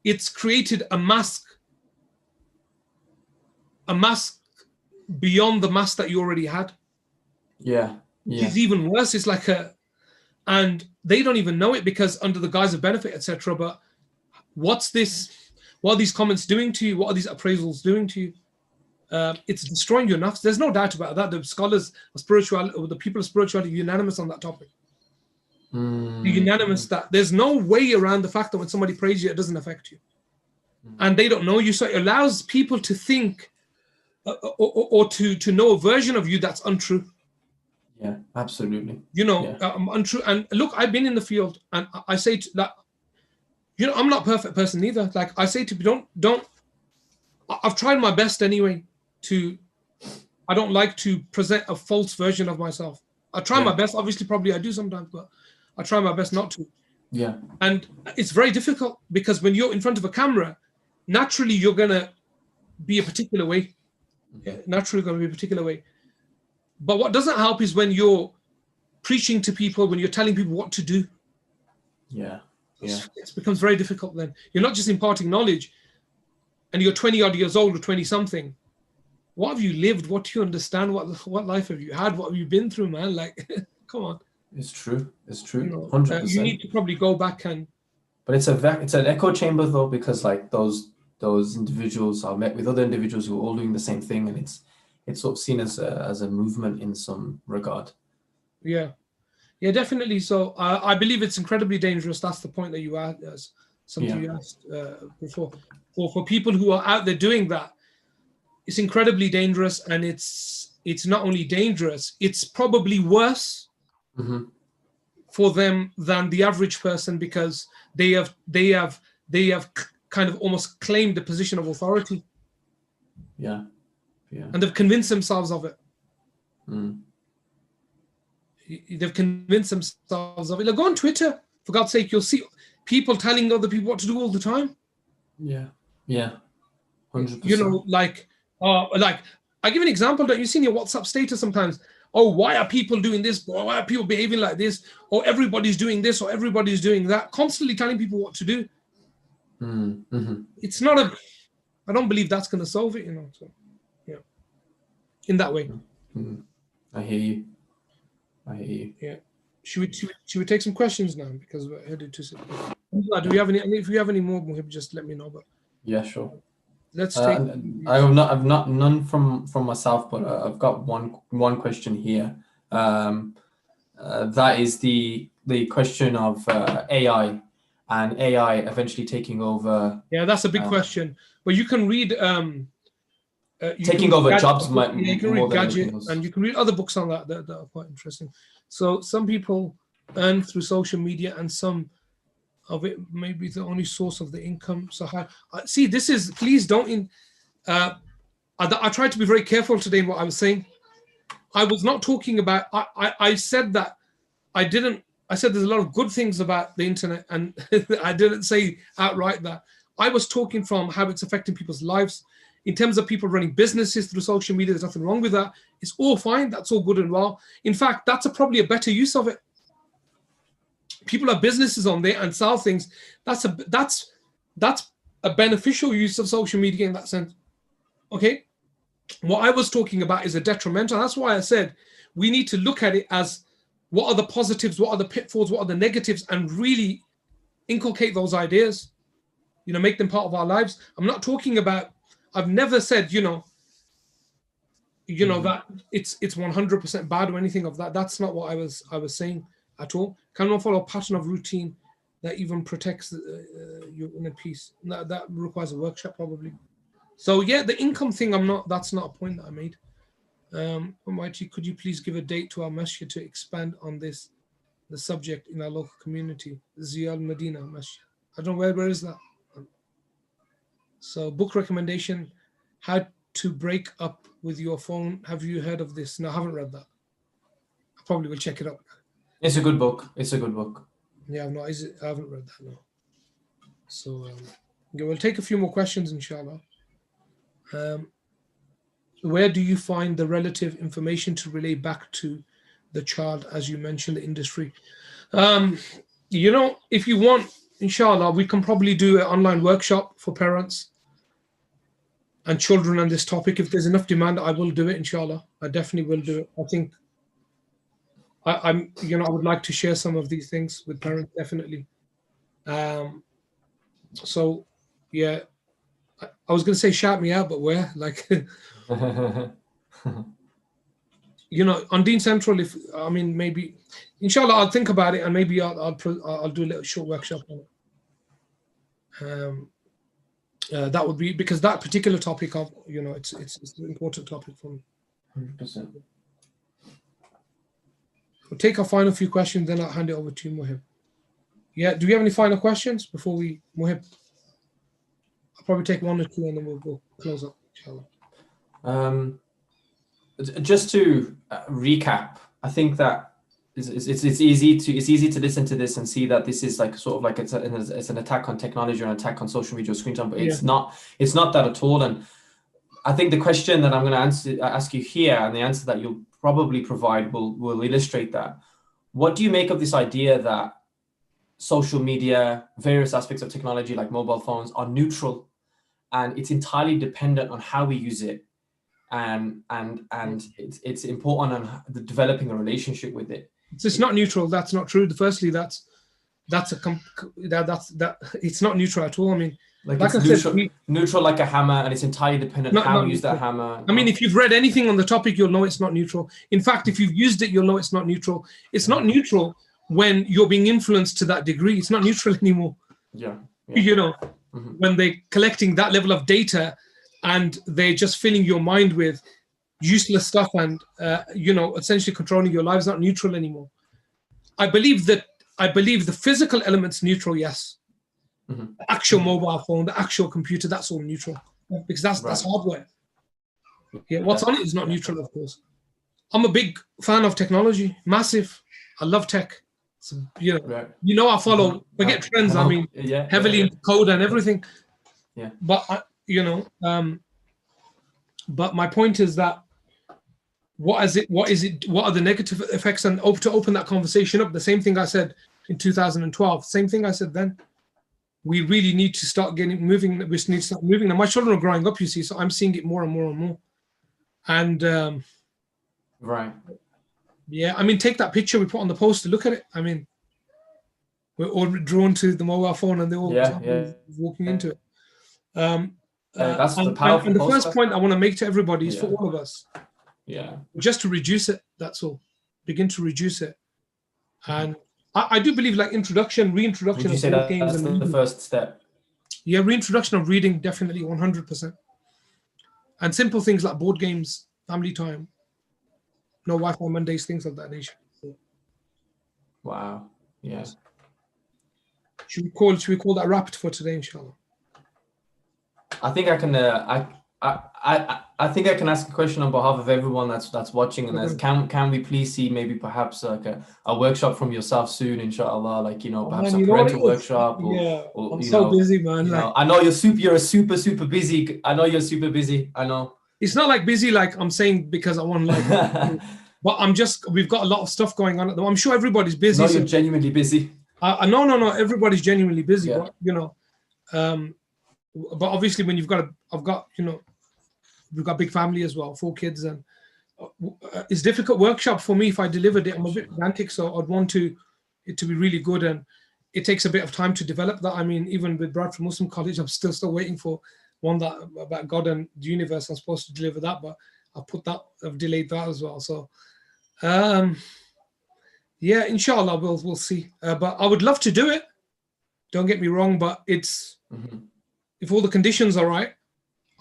It's created a mask beyond the mask that you already had. Yeah. It's even worse. It's like and they don't even know it, because under the guise of benefit, etc. But what are these comments doing to you? What are these appraisals doing to you? It's destroying your nafs. There's no doubt about that. The scholars of spirituality, or the people of spirituality, are unanimous on that topic. They're unanimous that there's no way around the fact that when somebody praises you, it doesn't affect you. And they don't know you. So it allows people to think or to know a version of you that's untrue. Yeah, absolutely. Untrue. And look, I've been in the field, and I say that, I'm not a perfect person either. Like I say to people, don't. I've tried my best anyway I don't like to present a false version of myself. I try my best. Obviously, probably I do sometimes, but I try my best not to. Yeah. And it's very difficult, because when you're in front of a camera, naturally you're gonna be a particular way. Naturally going to be a particular way. But what doesn't help is when you're preaching to people, when you're telling people what to do. Yeah. It becomes very difficult then. You're not just imparting knowledge, and you're 20 odd years old or 20 something. What have you lived? What do you understand? What life have you had? What have you been through, man? Like, come on. It's true. 100%. You need to probably go back But it's an echo chamber though, because like those individuals are met with other individuals who are all doing the same thing, and it's sort of seen as a movement in some regard. Yeah, definitely. So I believe it's incredibly dangerous. That's the point that you asked, you asked before. For people who are out there doing that, it's incredibly dangerous, and it's not only dangerous, it's probably worse for them than the average person, because they have kind of almost claimed the position of authority. Yeah. And they've convinced themselves of it. They've convinced themselves of it. Like, go on Twitter, for God's sake. You'll see people telling other people what to do all the time. Yeah. 100%. You know, like I give an example. That you see in your WhatsApp status sometimes. Oh, why are people doing this? Or why are people behaving like this? Or everybody's doing this, or everybody's doing that. Constantly telling people what to do. It's not a. I don't believe that's going to solve it. You know. So, yeah. In that way. I hear you. Yeah. Should we take some questions now, because we're headed to. Do we have any? If you have any more, just let me know. But yeah, sure. Let's take. I've not none from myself, but I've got one question here. That is the question of AI and AI eventually taking over. Yeah, that's a big question. But you can read. Taking over jobs. You can read Gadget, and you can read other books on that are quite interesting. So some people earn through social media, and some of it may be the only source of the income. So see, this is, please don't. I tried to be very careful today in what I was saying. I was not talking about. I said that I didn't. I said there's a lot of good things about the internet, and I didn't say outright that. I was talking from how it's affecting people's lives. In terms of people running businesses through social media, there's nothing wrong with that. It's all fine. That's all good and well. In fact, that's probably a better use of it. People have businesses on there and sell things. That's a beneficial use of social media in that sense. Okay. What I was talking about is a detrimental. That's why I said we need to look at it as what are the positives, what are the pitfalls, what are the negatives, and really inculcate those ideas. You know, make them part of our lives. I'm not talking about. I've never said, you know, that it's 100% bad or anything of that. That's not what I was saying at all. Cannot follow a pattern of routine that even protects your inner peace. That requires a workshop probably. So yeah, the income thing, that's not a point that I made. Almighty, could you please give a date to our masjid to expand on the subject in our local community, Ziyal Medina Masjid? I don't know where is that? So book recommendation, How to Break Up with Your Phone. Have you heard of this? No, I haven't read that. I probably will check it out. It's a good book. Yeah, no, I haven't read that, no. So we'll take a few more questions, inshallah. Where do you find the relative information to relay back to the child, as you mentioned, the industry? You know, if you want, inshallah, we can probably do an online workshop for parents and children on this topic. If there's enough demand, I will do it, inshallah. I definitely will do it. I think I would like to share some of these things with parents, definitely. So yeah, I was going to say shout me out, but where? Like, you know, on Dean Central, maybe, inshallah, I'll think about it, and maybe I'll do a little short workshop on it. That would be, because that particular topic of, you know, it's an important topic for me. 100%. We'll take our final few questions, then I'll hand it over to you, Mohib. Yeah, do we have any final questions before we, Mohib? I'll probably take one or two, and then we'll close up, inshallah. Just to recap, I think that it's easy to listen to this and see that this is like sort of like it's an attack on technology or an attack on social media or screen time, but it's not that at all. And I think the question that I'm going to ask you here, and the answer that you'll probably provide will illustrate that. What do you make of this idea that social media, various aspects of technology like mobile phones, are neutral, and it's entirely dependent on how we use it, and it's important on developing a relationship with it? It's not neutral. That's not true. Firstly, it's not neutral at all. I mean, like it's neutral like a hammer, and it's entirely dependent on how we use that hammer. I mean, if you've read anything on the topic, you'll know it's not neutral. In fact, if you've used it, you'll know it's not neutral. It's not neutral when you're being influenced to that degree. It's not neutral anymore. Yeah. You know, when they're collecting that level of data and they're just filling your mind with useless stuff and, essentially controlling your lives, not neutral anymore. I believe the physical element's neutral, yes. The actual mobile phone, the actual computer, that's all neutral, because that's hardware. Yeah, what's on it is not neutral, of course. I'm a big fan of technology, massive. I love tech. So, I follow. Forget trends. I mean, heavily into code and everything. Yeah. But but my point is that what is it? What are the negative effects? And to open that conversation up, the same thing I said in 2012. Same thing I said then. We really need to start moving. We need to start moving. Now, my children are growing up, you see, so I'm seeing it more and more and more. And right. Yeah, I mean, take that picture we put on the poster. Look at it. I mean, we're all drawn to the mobile phone, and they're all walking into it. That's the powerful and the poster. first point I want to make to everybody is for all of us. Yeah. Just to reduce it. That's all. Begin to reduce it. And I do believe like reintroduction Would you say of games that's and the first step? Yeah, reintroduction of reading, definitely 100%. And simple things like board games, family time, no Wi-Fi Mondays, things of that nature. Wow. Yeah. Should we call that wrapped for today, inshallah? I think I can. I think I can ask a question on behalf of everyone that's watching, and can we please see maybe perhaps like a workshop from yourself soon, inshallah, like perhaps a parental workshop or I'm so busy, man. I know you're super busy. I know you're super busy. I know. It's not like busy like I'm saying because I want but we've got a lot of stuff going on at the moment. I'm sure everybody's busy. No, you're genuinely busy. No, everybody's genuinely busy, but but obviously when we've got a big family as well, 4 kids, and it's difficult workshop for me. If I delivered it, I'm a bit frantic, so I'd want it to be really good, and it takes a bit of time to develop that. I mean, even with Bradford Muslim College, I'm still waiting for one that about God and the universe. I'm supposed to deliver that, but I've delayed that as well. So yeah, inshallah we'll see. But I would love to do it, don't get me wrong, but it's if all the conditions are right,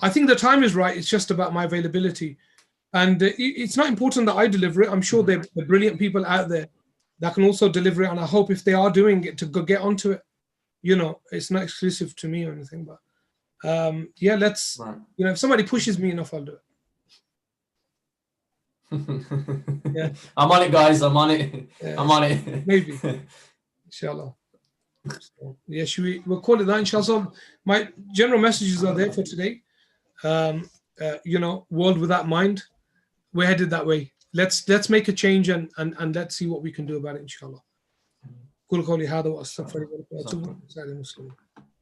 I think the time is right. It's just about my availability. And it's not important that I deliver it. I'm sure there are brilliant people out there that can also deliver it. And I hope if they are doing it to go get onto it, it's not exclusive to me or anything. But let's, if somebody pushes me enough, I'll do it. Yeah. I'm on it, guys. I'm on it. Yeah, I'm on it. Maybe. Inshallah. So, yeah, we'll call it that, inshallah. So my general messages are there for today. World without mind, we're headed that way. Let's make a change and let's see what we can do about it, inshallah.